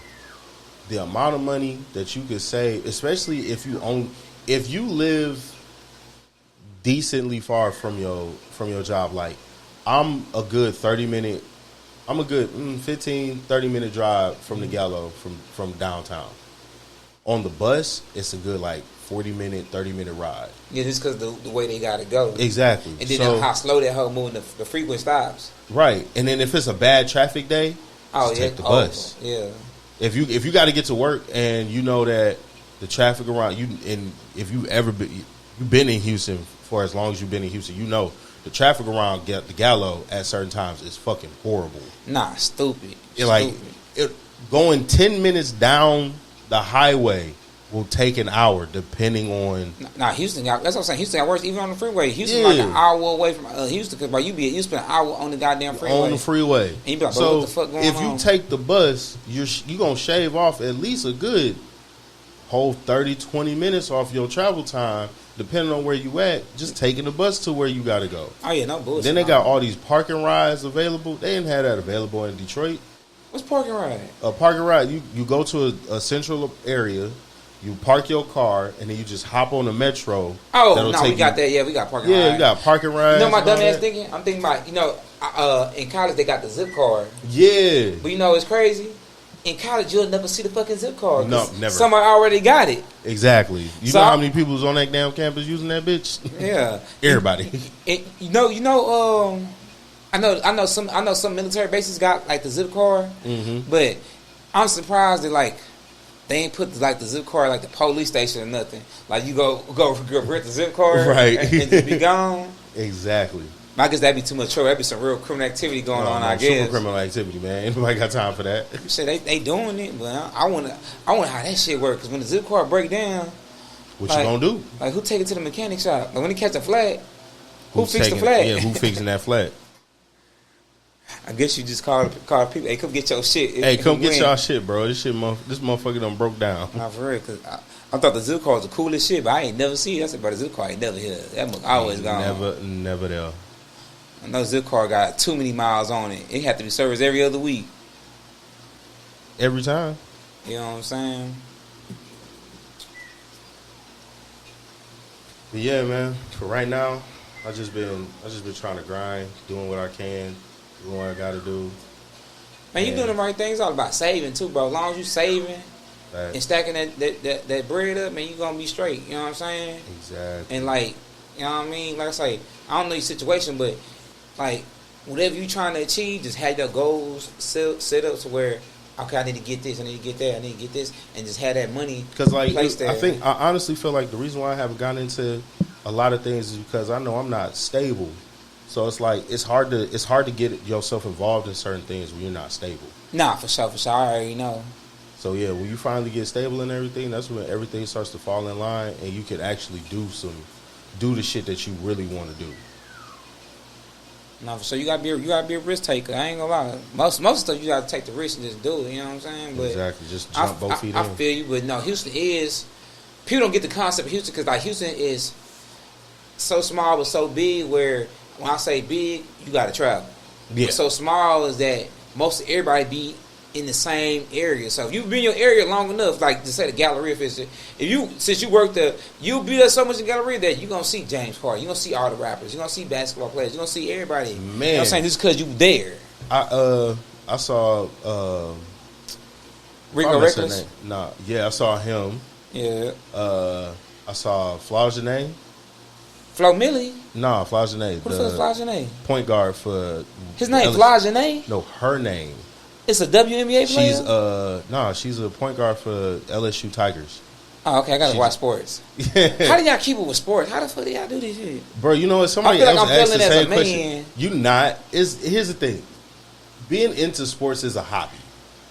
S3: The amount of money that you could save, especially if you live decently far from your job, like I'm a good 30 minute I'm a good 15, 30-minute drive from the Gallo from downtown. On the bus, it's a good like 40-minute, 30-minute ride.
S2: Yeah, just because the way they got to go.
S3: Exactly.
S2: And then
S3: So-
S2: how slow that whole moving, the frequent stops.
S3: Right. And then if it's a bad traffic day,
S2: Oh,
S3: just
S2: yeah.
S3: take the bus.
S2: Yeah.
S3: If you got to get to work and you know that the traffic around you, and if you've been in Houston for as long as you've been in Houston, you know the traffic around the Gallo at certain times is fucking horrible.
S2: Nah, stupid.
S3: Going 10 minutes down the highway will take an hour depending on.
S2: Nah, Houston got. That's what I'm saying. Houston got worse even on the freeway. Houston
S3: Yeah.
S2: like an hour away from Houston because you spend an hour on the goddamn freeway.
S3: On the freeway.
S2: And you be like, bro,
S3: so
S2: what the fuck going
S3: if
S2: on?
S3: you take the bus, you gonna shave off at least a good whole 30, 20 minutes off your travel time, depending on where you at. Just taking the bus to where you gotta go.
S2: Oh yeah, no bullshit.
S3: Then they got all these parking rides available. They didn't have that available in Detroit.
S2: What's parking ride?
S3: A parking ride, you go to a central area, you park your car, and then you just hop on the metro.
S2: Oh
S3: That'll
S2: no, we
S3: take
S2: got
S3: you-
S2: that. Yeah, we got parking
S3: Yeah,
S2: ride.
S3: you got parking rides.
S2: You know what my
S3: and all
S2: dumb ass
S3: that.
S2: thinking? I'm thinking about in college they got the zip card,
S3: Yeah.
S2: but you know it's crazy. In college you'll never see the fucking zip card. 'cause
S3: No, never.
S2: Somebody already got it.
S3: Exactly. You
S2: So
S3: know
S2: I-
S3: how many people was on that damn campus using that bitch?
S2: Yeah.
S3: Everybody.
S2: I know some military bases got like the zip card,
S3: Mm-hmm.
S2: but I'm surprised that like they ain't put like the zip card like the police station or nothing. Like you go rent the zip card,
S3: Right.
S2: and just be gone.
S3: Exactly.
S2: I guess that'd be too much trouble. That'd be some real criminal activity going on. I guess.
S3: Super criminal activity, man. Ain't nobody got time for that.
S2: Shit, they doing it, but I want how that shit work. Because when the zip card break down,
S3: What
S2: Like-
S3: you gonna do?
S2: like who take it to the mechanic shop? Like when they catch a flat, who
S3: Who's
S2: fix the
S3: taking-
S2: flat?
S3: Yeah, who fixing that flat?
S2: I guess you just call people. Hey, come get your shit.
S3: Hey, come get
S2: Win.
S3: y'all shit, bro. This motherfucker done broke down.
S2: Nah, for real, cause I thought the zip card was the coolest shit, but I ain't never see it. I said, bro, the zip card ain't never here. That must always gone.
S3: Never there.
S2: I know zip card got too many miles on it. It had to be serviced every other week.
S3: Every time.
S2: You know what I'm saying?
S3: But yeah, man. For right now, I just been trying to grind, doing what I can, doing what I got to do.
S2: Man, you
S3: Yeah.
S2: doing the right thing. It's all about saving too, bro. As long as you saving
S3: That-
S2: and stacking that bread up, man, you gonna be straight. You know what I'm saying?
S3: exactly.
S2: And like, you know what I mean? Like I say, I don't know your situation, but like whatever you trying to achieve, just have your goals set up to where, okay, I need to get this, I need to get that, I need to get this, and just have that money
S3: Because like
S2: placed there.
S3: I honestly feel like the reason why I haven't gotten into a lot of things is because I know I'm not stable. So it's like it's hard to get yourself involved in certain things when you're not stable.
S2: Nah, for sure. I already know.
S3: So yeah, when you finally get stable and everything, that's when everything starts to fall in line and you can actually do the shit that you really want to do.
S2: No, for sure. You gotta be a risk taker. I ain't gonna lie. Most stuff you gotta take the risk and just do it. You know what I'm saying? But
S3: Exactly. Just jump both feet
S2: I
S3: in.
S2: feel you, but no, Houston is. People don't get the concept of Houston because like Houston is so small but so big. Where when I say big, you gotta travel.
S3: Yeah.
S2: But so small is that most of everybody be in the same area. So if you've been in your area long enough, like to say the Galleria, since you work there, you'll be there so much in Galleria that you're gonna see James Carter, you're gonna see all the rappers, you're gonna see basketball players, you're gonna see everybody. You know what I'm
S3: Man.
S2: saying? Just because you there.
S3: I saw
S2: Rico
S3: oh, that's her
S2: Reckless.
S3: name. Nah, yeah, I saw him.
S2: Yeah.
S3: I saw Flaujané.
S2: Flo Millie.
S3: Nah, Flaujané.
S2: Who the fuck is Flajane?
S3: Point guard for
S2: His name
S3: LSU.
S2: Flajane?
S3: No, her name.
S2: It's a WNBA player?
S3: She's a point guard for LSU Tigers.
S2: Oh, okay, I gotta
S3: she's-
S2: watch sports. How do y'all keep it with sports? How the fuck do y'all do this shit?
S3: Bro, you know what? Somebody
S2: I feel like
S3: else
S2: I'm
S3: asked the
S2: feeling as a
S3: same question.
S2: man.
S3: You not. Here's the thing. Being into sports is a hobby.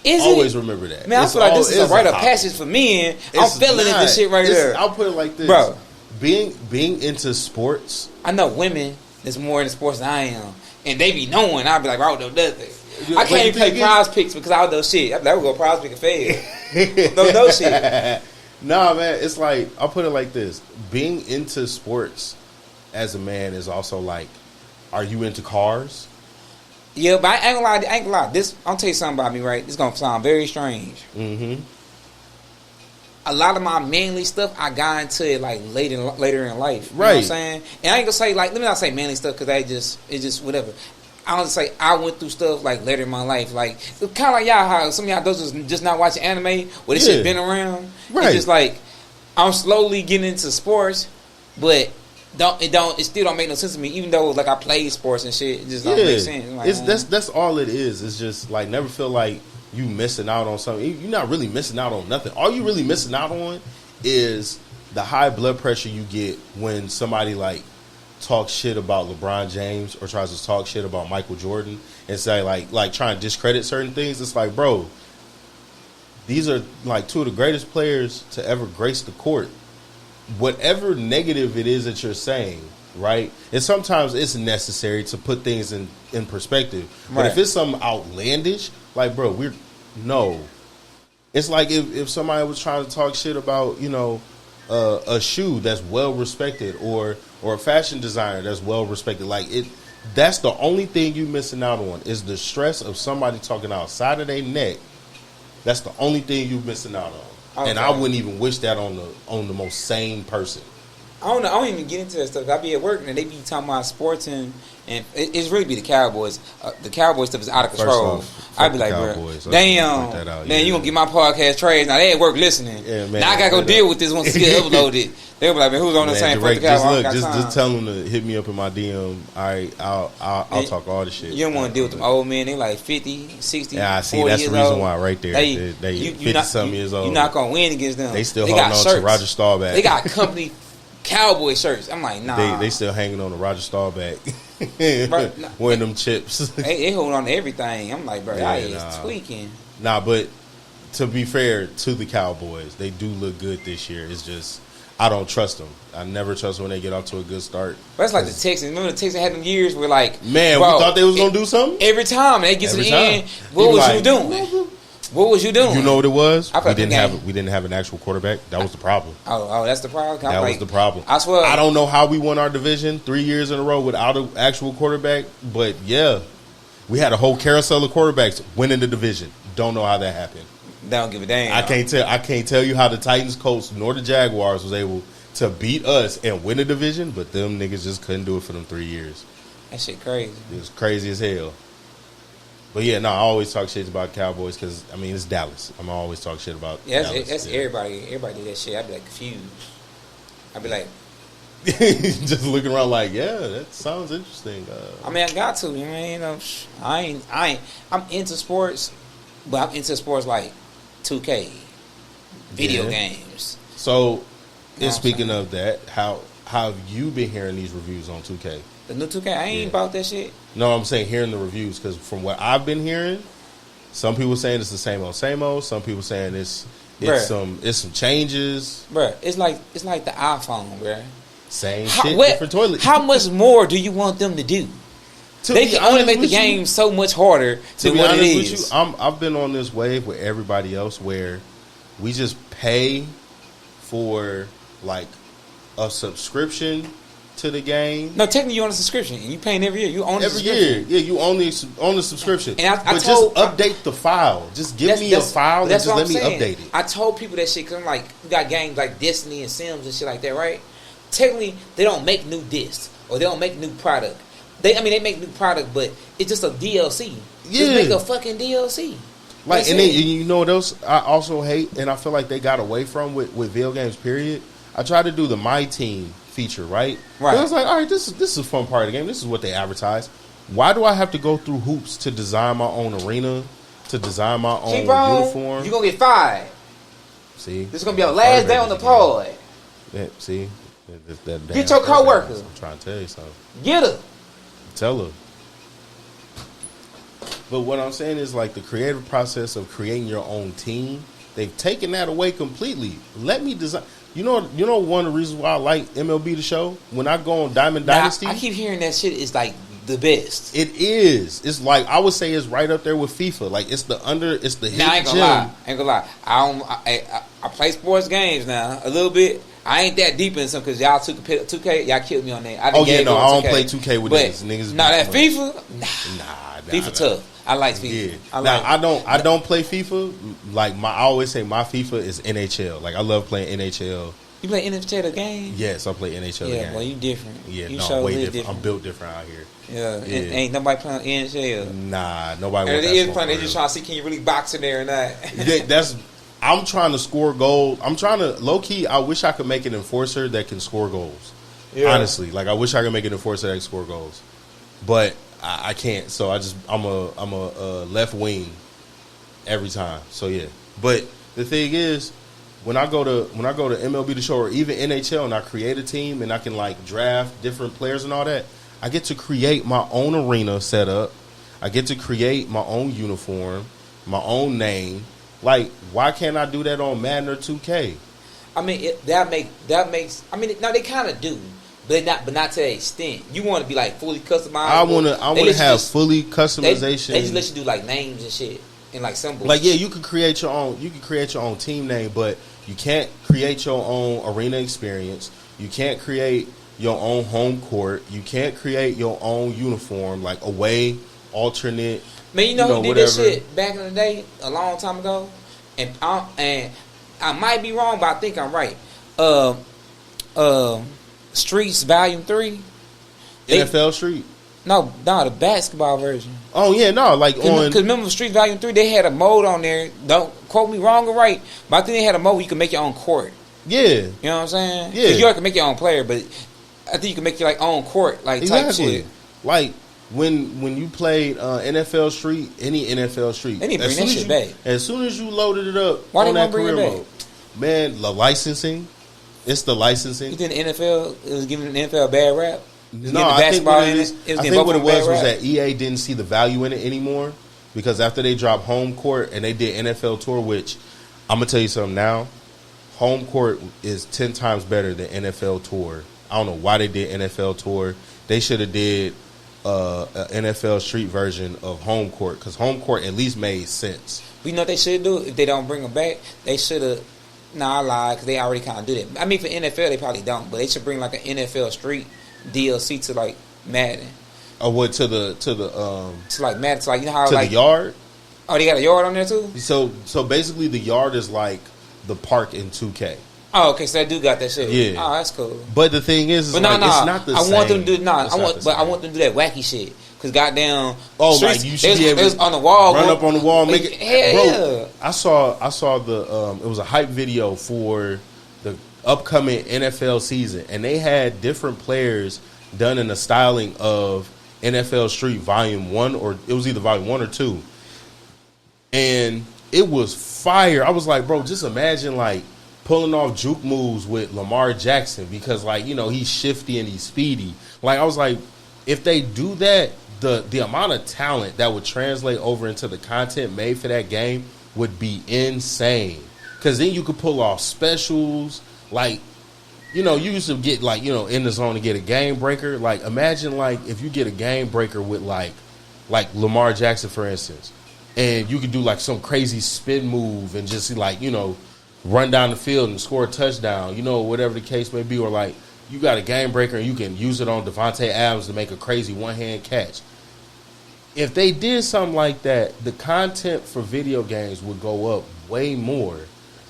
S2: Is
S3: Always
S2: it?
S3: remember that.
S2: Man, I
S3: It's
S2: feel like this is a rite of
S3: hobby.
S2: passage for men. I'm
S3: It's
S2: feeling it,
S3: not.
S2: this shit right there.
S3: I'll put it like this.
S2: Bro.
S3: Being into sports,
S2: I know women that's more into sports than I am. And they be knowing. I'll be like, I don't know nothing. I
S3: But
S2: can't
S3: the
S2: even play
S3: thing is-
S2: prize picks because I don't know shit. I'm like, we'll go prize pick and fail. Don't know shit.
S3: Nah, man, it's like I'll put it like this: being into sports as a man is also like, are you into cars?
S2: Yeah, but I ain't gonna lie. This, I'll tell you something about me, right? This gonna sound very strange.
S3: Mm-hmm.
S2: A lot of my manly stuff, I got into it like later in life. You know what I'm
S3: Right.
S2: saying? And I ain't gonna say like, let me not say manly stuff because it's just whatever. I'll just say I went through stuff like later in my life, like kind of like y'all, how some of y'all those just not watching anime, where this
S3: Yeah.
S2: shit been around.
S3: Right.
S2: It's just like I'm slowly getting into sports, but it still don't make no sense to me. Even though like I play sports and shit, it just don't make sense. Like,
S3: that's all it is. It's just like never feel like you missing out on something. You're not really missing out on nothing. All you really missing out on is the high blood pressure you get when somebody like talks shit about LeBron James or tries to talk shit about Michael Jordan and say like trying to discredit certain things. It's like, bro, these are like two of the greatest players to ever grace the court. Whatever negative it is that you're saying, right? And sometimes it's necessary to put things in perspective. But if it's something outlandish, like, bro, no. It's like if somebody was trying to talk shit about, you know, a shoe that's well respected or a fashion designer that's well respected. Like that's the only thing you missing out on is the stress of somebody talking outside of their neck. That's the only thing you missing out on. Okay. And I wouldn't even wish that on the most sane person.
S2: I don't even get into that stuff. I be at work and they be talking about sports and it's really be the Cowboys. The Cowboys stuff is out of control. I'd be like, bro, damn, you gonna get my podcast trades. Now they at work listening. Yeah, man, now I gotta go deal with this once it get uploaded. They'll be like, man, who's on the same fucking Cowboys?
S3: Just tell them to hit me up in my DM. I'll talk all the shit.
S2: You don't want to deal with them old men. They like 50, 60,
S3: yeah, I see.
S2: 40
S3: That's
S2: years
S3: the reason
S2: old.
S3: why right there. They 50-something years old.
S2: You're not gonna win against them.
S3: They still holding on to Roger Staubach.
S2: They got company Cowboy shirts. I'm like, nah.
S3: They still hanging on to Roger Staubach. Wearing them chips.
S2: They hold on to everything. I'm like, bro, is tweaking.
S3: Nah, but to be fair to the Cowboys, they do look good this year. It's just I don't trust them. I never trust them when they get off to a good start.
S2: But that's like the Texans. Remember the Texans had them years where like,
S3: man, bro, we thought they was gonna do something
S2: every time they get to the end. What was you doing? What was you doing?
S3: You know what it was? We didn't have an actual quarterback. That was the problem.
S2: Oh, that's the problem.
S3: That was the problem.
S2: I swear.
S3: I don't know how we won our division 3 years in a row without an actual quarterback, but yeah, we had a whole carousel of quarterbacks winning the division. Don't know how that happened.
S2: They don't give a damn.
S3: I can't tell you how the Titans, Colts, nor the Jaguars was able to beat us and win the division, but them niggas just couldn't do it for them 3 years.
S2: That shit crazy.
S3: It was crazy as hell. But yeah, no, I always talk shit about Cowboys because, I mean, it's Dallas. I'm always talk shit about Dallas.
S2: That's everybody. Everybody do that shit. I'd be like confused. I'd be like,
S3: just looking around like, yeah, that sounds interesting.
S2: I mean, I got to. You know, I ain't. I'm into sports, but I'm into sports like 2K, video games.
S3: So, speaking of that, how have you been hearing these reviews on 2K?
S2: The new 2K, I ain't about that shit.
S3: No, I'm saying hearing the reviews because from what I've been hearing, some people saying it's the same old. Some people saying it's some changes.
S2: Bruh, it's like the iPhone, bruh.
S3: Same shit, different toilet.
S2: How much more do you want them to do? They can only make the game so much harder than what it is.
S3: I've been on this wave with everybody else where we just pay for like a subscription to the game.
S2: No, technically you on a subscription and you paying every year. You own
S3: every year. Yeah, you own the subscription. And but just update the file. Just give me a file and just let me update it.
S2: I told people that shit because I'm like, you got games like Destiny and Sims and shit like that, right? Technically, they don't make new discs or they don't make new product. They make new product, but it's just a DLC. Yeah. Just make a fucking DLC.
S3: Like, and then you know what else I also hate, and I feel like they got away from with video games. Period. I tried to do the My Team feature, right? Right. I was like, all right, this is a fun part of the game. This is what they advertise. Why do I have to go through hoops to design my own arena, to design my own uniform?
S2: You're gonna get fired.
S3: See,
S2: this is gonna be our last day on the pod.
S3: Yeah, see,
S2: get your coworker.
S3: I'm trying to tell you something.
S2: Get her.
S3: Tell her. But what I'm saying is, like, the creative process of creating your own team, they've taken that away completely. Let me design. You know one of the reasons why I like MLB The Show? When I go on Diamond Dynasty.
S2: I keep hearing that shit is like the best.
S3: It is. It's like, I would say it's right up there with FIFA. Like, it's the hit
S2: I ain't gonna lie. I play sports games now a little bit. I ain't that deep in some because y'all took 2K. Y'all killed me on that. I
S3: don't play 2K with these niggas.
S2: Nah, that FIFA. Nah, FIFA tough. I like FIFA.
S3: Yeah. I don't play FIFA. Like I always say, my FIFA is NHL. Like, I love playing NHL.
S2: You play NHL the game?
S3: Yes, I play NHL the game.
S2: Yeah, well, you different.
S3: Yeah, way different. I'm built different out here.
S2: Yeah. Ain't nobody playing NHL.
S3: Nah, nobody.
S2: They just trying to see can you really box in there or not.
S3: I'm trying to score goals. I'm trying to low key. I wish I could make an enforcer that can score goals.
S2: Yeah.
S3: Honestly, like I wish I could make an enforcer that can score goals, but I can't. So I'm a left wing every time. So yeah. But the thing is, when I go to MLB The Show or even NHL and I create a team and I can like draft different players and all that, I get to create my own arena setup. I get to create my own uniform, my own name. Like, why can't I do that on Madden or 2K?
S2: I mean, that makes. I mean, no, they kind of do, but not to that extent. You want to be like fully customized.
S3: I want to have fully customization.
S2: They just let you do like names and shit and like symbols.
S3: Like, yeah, you can create your own. You can create your own team name, but you can't create your own arena experience. You can't create your own home court. You can't create your own uniform, like away, alternate.
S2: Man, you know who did
S3: whatever.
S2: that shit back in the day, a long time ago, and I might be wrong, but I think I'm right. Streets Volume 3.
S3: NFL Street.
S2: No, the basketball version.
S3: Oh yeah, no, like on.
S2: Because remember, Streets Volume 3, they had a mode on there. Don't quote me wrong or right, but I think they had a mode where you can make your own court.
S3: Yeah,
S2: you know what I'm saying?
S3: Yeah,
S2: you can make your own player, but I think you can make your like own court, like type shit.
S3: Like. When you played NFL Street, any NFL Street,
S2: they need to bring that shit back.
S3: As soon as you loaded it up
S2: Why
S3: on
S2: they
S3: that
S2: bring
S3: career
S2: it back?
S3: mode, man, the licensing, it's the licensing.
S2: You think the NFL it was giving the NFL a bad rap?
S3: No, I think what it was that EA didn't see the value in it anymore because after they dropped Home Court and they did NFL Tour, which I'm gonna tell you something now, Home Court is 10 times better than NFL Tour. I don't know why they did NFL Tour. They should have did an NFL Street version of Home Court because Home Court at least made sense.
S2: You know what they should do if they don't bring them back? They should have. Nah, I lied because they already kind of do that. I mean, for NFL they probably don't, but they should bring like an NFL Street DLC to like Madden.
S3: Or what to the
S2: to like Madden to like you know how
S3: to
S2: like
S3: the yard?
S2: Oh, they got a yard on there too.
S3: So basically the yard is like the park in 2K.
S2: Oh, okay, so that dude got that shit.
S3: Yeah.
S2: Oh, that's cool.
S3: But the thing is,
S2: but
S3: like, it's not the same.
S2: I want them to do I want them to do that wacky shit. Cause goddamn,
S3: like you should be able to
S2: on the wall,
S3: run up on the wall, make it. Bro,
S2: yeah.
S3: I saw the it was a hype video for the upcoming NFL season, and they had different players done in the styling of NFL Street Volume 1, or it was either Volume 1 or 2, and it was fire. I was like, bro, just imagine like pulling off juke moves with Lamar Jackson because, like, you know, he's shifty and he's speedy. Like, I was like, if they do that, the amount of talent that would translate over into the content made for that game would be insane. Because then you could pull off specials. Like, you know, you used to get, like, you know, in the zone to get a game breaker. Like, imagine, like, if you get a game breaker with, like Lamar Jackson, for instance, and you could do, like, some crazy spin move and just, like, you know, run down the field and score a touchdown, you know, whatever the case may be. Or, like, you got a game breaker and you can use it on Devontae Adams to make a crazy one-hand catch. If they did something like that, the content for video games would go up way more.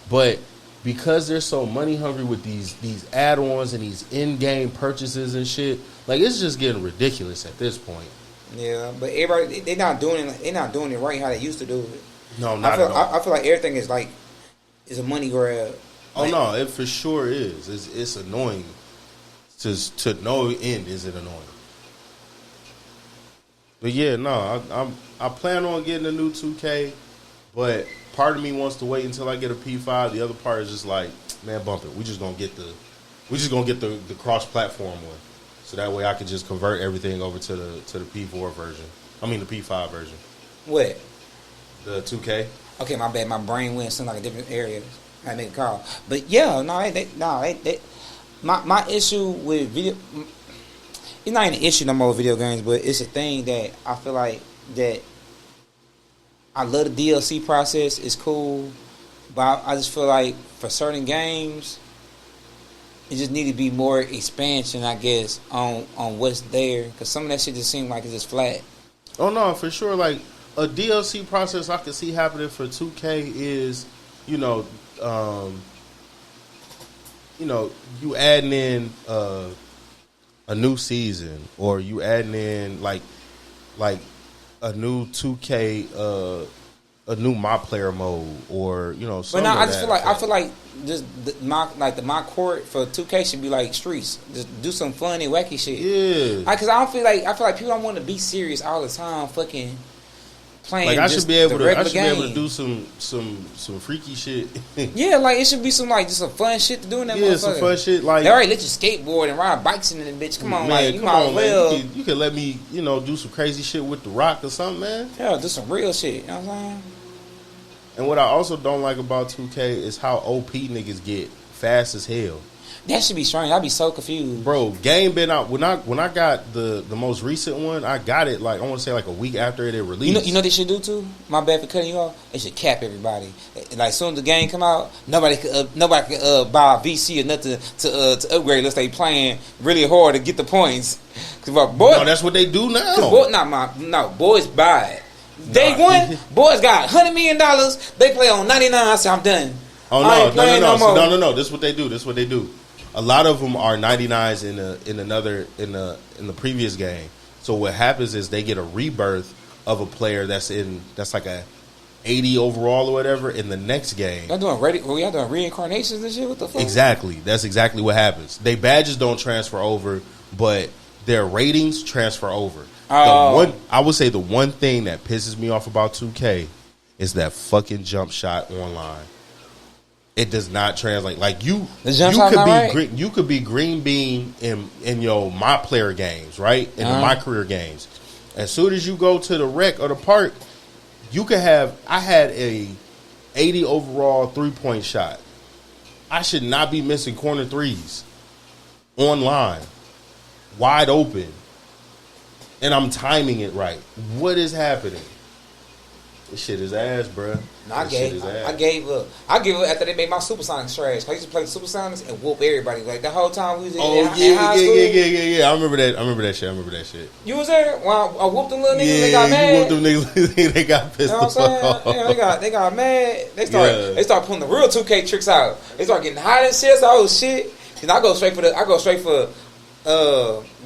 S3: But because they're so money-hungry with these add-ons and these in-game purchases and shit, like, it's just getting ridiculous at this point.
S2: Yeah, but everybody, they're not doing it right how they used to do it.
S3: No, not at all.
S2: I feel like everything is like, is a money grab.
S3: Oh, no, it for sure is. It's annoying. To no end is it annoying. But yeah, no, I plan on getting a new 2K, but part of me wants to wait until I get a P5. The other part is just like, man, bump it. We're just gonna get the cross-platform one, so that way I can just convert everything over to the P4 version. I mean the P5 version.
S2: What?
S3: The 2K.
S2: Okay, my bad. My brain went in like a different area. I make a call, but yeah, my issue with video. It's not even an issue no more with video games, but it's a thing that I feel like that I love the DLC process. It's cool, but I just feel like for certain games, it just need to be more expansion, I guess, on what's there. Because some of that shit just seems like it's just flat.
S3: Oh, no, for sure. Like, a DLC process I can see happening for 2K is, you know, you adding in a new season, or you adding in like a new 2K a new my player mode or
S2: But
S3: something.
S2: now I
S3: to
S2: just
S3: that
S2: feel like I
S3: effect.
S2: feel like just my court for 2K should be like streets. Just do some fun and wacky shit.
S3: Yeah.
S2: Because I feel like people don't want to be serious all the time. Fucking playing.
S3: Like I
S2: just
S3: should be able
S2: the
S3: to. I
S2: regular
S3: should be able to
S2: game.
S3: do some freaky shit.
S2: Yeah, like it should be some just some fun shit to do in that
S3: Yeah,
S2: motherfucker.
S3: some fun shit. Like
S2: They already let you skateboard and ride bikes in that bitch. Come on,
S3: man,
S2: like you
S3: come
S2: might
S3: on,
S2: as well.
S3: man. You can let me, do some crazy shit with the Rock or something, man.
S2: Yeah, do some real shit. You know what I'm saying?
S3: And what I also don't like about 2K is how OP niggas get fast as hell.
S2: That should be strange. I'd be so confused.
S3: Bro, game been out when I got the most recent one. I got it like I want to say like a week after it released.
S2: You know what they should do too? My bad for cutting you off. They should cap everybody. Like soon as the game come out, nobody could buy a VC or nothing to upgrade unless they playing really hard to get the points. Cause
S3: No, that's what they do now.
S2: Boys buy it. Day
S3: Nah.
S2: one, boys got $100 million. They play on 99. I say I'm done.
S3: Oh
S2: I ain't playing no more.
S3: no. This is what they do. A lot of them are 99s in the previous game. So what happens is they get a rebirth of a player that's like a 80 overall or whatever in the next game.
S2: Y'all doing y'all doing reincarnations and shit? What the fuck?
S3: Exactly. That's exactly what happens. They badges don't transfer over, but their ratings transfer over.
S2: Oh.
S3: I would say the one thing that pisses me off about 2K is that fucking jump shot online. It does not translate. Like you
S2: shot
S3: could
S2: not
S3: be
S2: right?
S3: you could be green bean in your my player games, right? In the my career games. As soon as you go to the rec or the park, you could have. I had a 80 overall 3-point shot. I should not be missing corner threes online, wide open, and I'm timing it right. What is happening? This shit is ass, bruh.
S2: I gave up after they made my Supersonics trash. I used to play Supersonics and whoop everybody. Like the whole time we was in high school.
S3: Yeah. I remember that shit.
S2: You was there? Well, I whooped them little niggas.
S3: Yeah,
S2: They got mad.
S3: you whooped them niggas. They got pissed
S2: You know what I'm saying?
S3: off.
S2: Yeah, they got mad. They
S3: Yeah.
S2: start pulling the real 2K tricks out. They start getting hot and shit. So I was shit. And I go straight for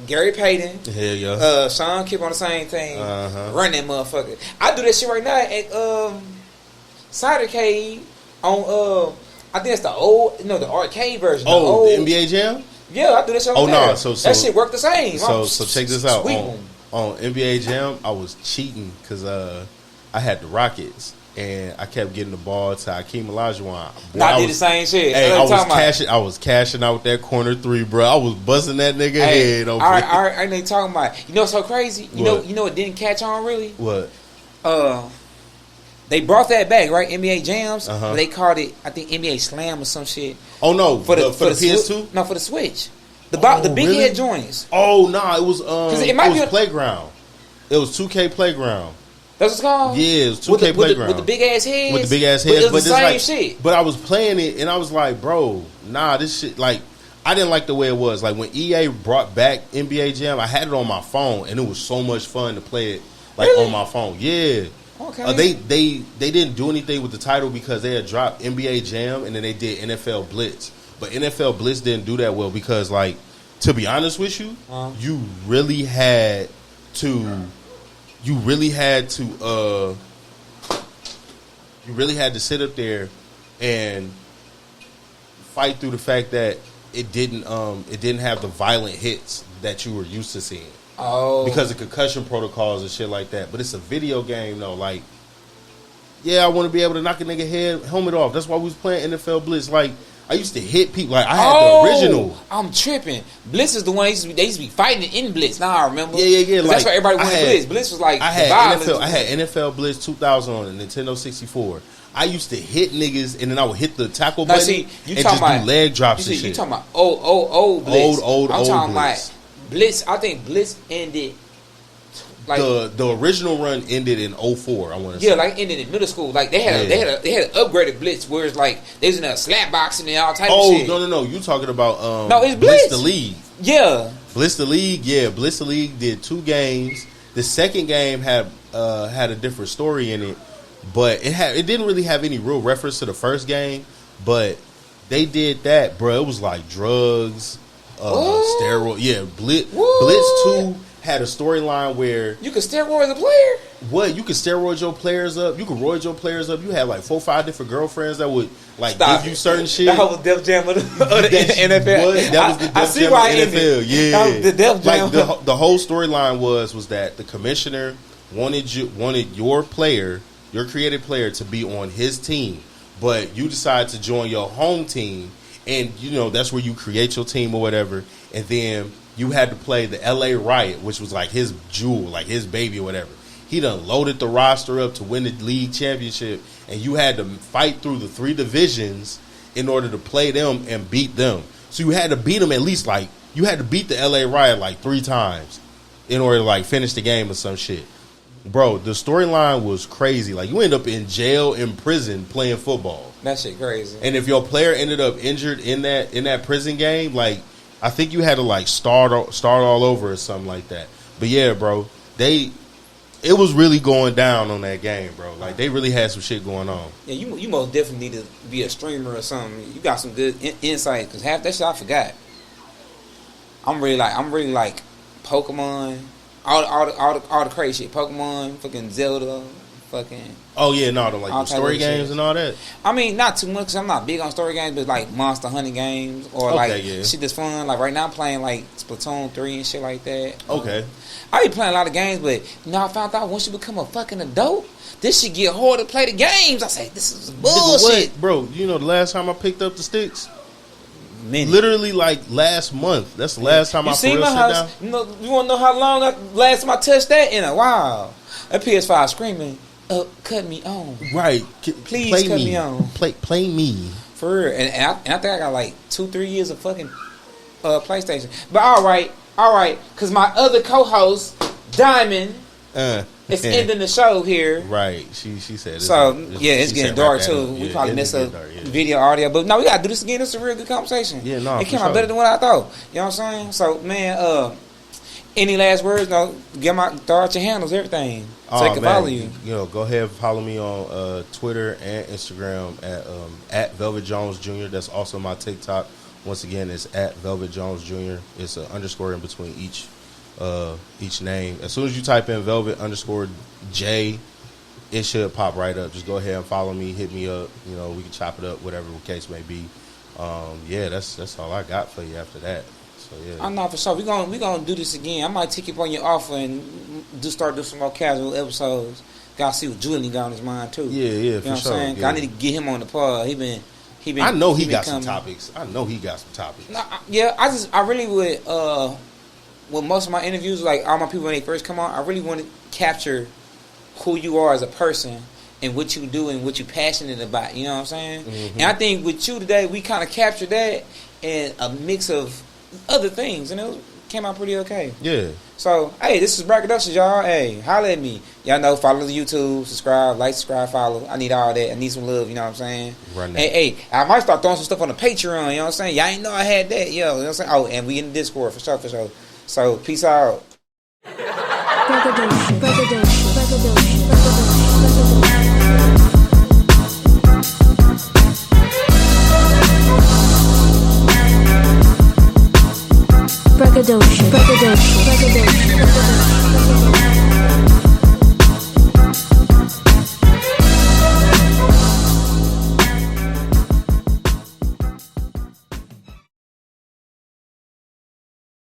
S2: Gary Payton.
S3: Hell yeah.
S2: Sean Kipp on the same thing.
S3: Uh-huh.
S2: Run that motherfucker. I do that shit right now at Cidercade on I think it's the arcade version.
S3: Oh,
S2: the
S3: the NBA Jam?
S2: Yeah, I do that shit.
S3: Oh,
S2: over
S3: no,
S2: there.
S3: so-
S2: that shit worked the same.
S3: So check this out.
S2: Sweep 'em.
S3: On NBA Jam, I was cheating because I had the Rockets. And I kept getting the ball to Hakeem Olajuwon. Boy,
S2: I did the same shit.
S3: Hey,
S2: That's what I'm talking about.
S3: I was cashing out with that corner three, bro. I was busting that nigga head open.
S2: I know you talking about. You know what's so crazy? You
S3: What?
S2: know it didn't catch on really.
S3: What?
S2: They brought that back, right? NBA Jams,
S3: Uh-huh.
S2: but they called it I think NBA Slam or some shit
S3: Oh no, for the
S2: Swi-
S3: PS2.
S2: No, for the Switch. The big
S3: really?
S2: head joints.
S3: Oh no, it was
S2: it might be a-
S3: Playground. It was 2K Playground.
S2: That's what it's called.
S3: Yeah, it was 2K
S2: With the
S3: Playground.
S2: with the big ass heads.
S3: With the big ass
S2: But
S3: heads,
S2: it was the
S3: it's
S2: same
S3: like,
S2: shit.
S3: But I was playing it and I was like, bro, nah, this shit like I didn't like the way it was. Like when EA brought back NBA Jam, I had it on my phone and it was so much fun to play it like
S2: Really?
S3: on my phone. Yeah.
S2: Okay.
S3: They didn't do anything with the title because they had dropped NBA Jam and then they did NFL Blitz. But NFL Blitz didn't do that well because, like, to be honest with you, you really had to sit up there and fight through the fact that it didn't have the violent hits that you were used to seeing.
S2: Oh.
S3: Because of concussion protocols and shit like that. But it's a video game though. Like, yeah, I want to be able to knock a nigga helmet off. That's why we was playing NFL Blitz. Like, I used to hit people. Like, I had the original.
S2: I'm tripping. Blitz is the one they used to be fighting in Blitz. Now I remember.
S3: Yeah.
S2: Like, that's why everybody wanted Blitz. Blitz was like
S3: I had NFL Blitz 2000 on the Nintendo 64. I used to hit niggas and then I would hit the tackle
S2: Now,
S3: button
S2: see, you
S3: and
S2: talking
S3: just
S2: about
S3: do leg drops and
S2: You
S3: shit.
S2: talking about old Blitz?
S3: Old
S2: I'm talking
S3: Blitz.
S2: about Blitz. I think Blitz ended like
S3: the original run ended in 04, I want to say.
S2: yeah, like ended in middle school. Like they had an upgraded Blitz where it's like they was in a slap boxing and all type of shit.
S3: No. You talking about
S2: No, it's
S3: Blitz
S2: Blitz.
S3: the League.
S2: Yeah.
S3: Blitz the League, yeah. Blitz the League did 2 games. The second game had a different story in it, but it didn't really have any real reference to the first game. But they did that, bro. It was like drugs, steroid. Yeah, Blitz 2 had a storyline where
S2: You could steroid as a player.
S3: What? You could steroid your players up. You could roid your players up. You had like 4 or 5 different girlfriends that would like give you certain shit.
S2: That was Def Jam of the NFL.
S3: What? That was the Def Jam of the NFL. Yeah,
S2: that was the Def Jam.
S3: Like the whole storyline was that the commissioner wanted your player, your created player, to be on his team, but you decided to join your home team, and that's where you create your team or whatever, and then you had to play the LA Riot, which was like his jewel, like his baby or whatever. He done loaded the roster up to win the league championship, and you had to fight through the 3 divisions in order to play them and beat them. So you had to beat them at least you had to beat the LA Riot like 3 times in order to finish the game or some shit. Bro, the storyline was crazy. Like, you end up in jail, in prison, playing football.
S2: That shit crazy.
S3: And if your player ended up injured in that prison game, I think you had to start all over or something like that. But yeah, bro, it was really going down on that game, bro. Like, they really had some shit going on.
S2: Yeah, you most definitely need to be a streamer or something. You got some good insight, because half that shit I forgot. I'm really like Pokemon, all the crazy shit. Pokemon, fucking Zelda, fucking.
S3: Oh yeah, no, the story games and all that.
S2: I mean, not too much, because I'm not big on story games, but like Monster Hunting games or shit that's fun. Like right now, I'm playing like Splatoon 3 and shit like that.
S3: Okay.
S2: I be playing a lot of games, but I found out once you become a fucking adult, this shit get hard to play the games. I say, this is bullshit.
S3: What? Bro, the last time I picked up the sticks?
S2: Minute.
S3: Literally last month. That's the last time I sat down.
S2: You want to know how long last time I touched that? In a while. That PS5 screaming, cut me on.
S3: Right.
S2: Please cut me on.
S3: Play me. For
S2: real. And I think I got like 2-3 years of fucking PlayStation. But all right, because my other co-host, Diamond, is ending the show here.
S3: Right. She said.
S2: It's getting dark too. We probably missed a video, audio, but no, we gotta do this again. This is a real good conversation.
S3: Yeah, no,
S2: it came out better than what I thought. You know what I'm saying? So, man, any last words? No, throw out your handles, everything, so they can follow you.
S3: Go ahead and follow me on Twitter and Instagram at Velvet Jones Jr. That's also my TikTok. Once again, it's at Velvet Jones Jr. It's an underscore in between each name. As soon as you type in Velvet _ J, it should pop right up. Just go ahead and follow me, hit me up. We can chop it up, whatever the case may be. That's all I got for you after that. So yeah,
S2: I know for sure. We gonna do this again. I might take you up on your offer and start doing some more casual episodes. Gotta see what Julian got on his mind too.
S3: Yeah,
S2: you know
S3: for
S2: what I'm
S3: sure.
S2: saying?
S3: Yeah.
S2: I need to get him on the pod. He been.
S3: I know he got some topics.
S2: I really would. With most of my interviews, like all my people when they first come on, I really want to capture who you are as a person and what you do and what you're passionate about. You know what I'm saying? Mm-hmm. And I think with you today, we kind of captured that and a mix of other things, and it came out pretty okay.
S3: Yeah.
S2: So, hey, this is Braggadocious, y'all. Hey, holla at me. Y'all know, follow the YouTube, subscribe, follow. I need all that. I need some love, you know what I'm saying? Hey, I might start throwing some stuff on the Patreon, you know what I'm saying? Y'all ain't know I had that, you know what I'm saying? Oh, and we in the Discord, for sure. So, peace out.
S1: Braggadocious.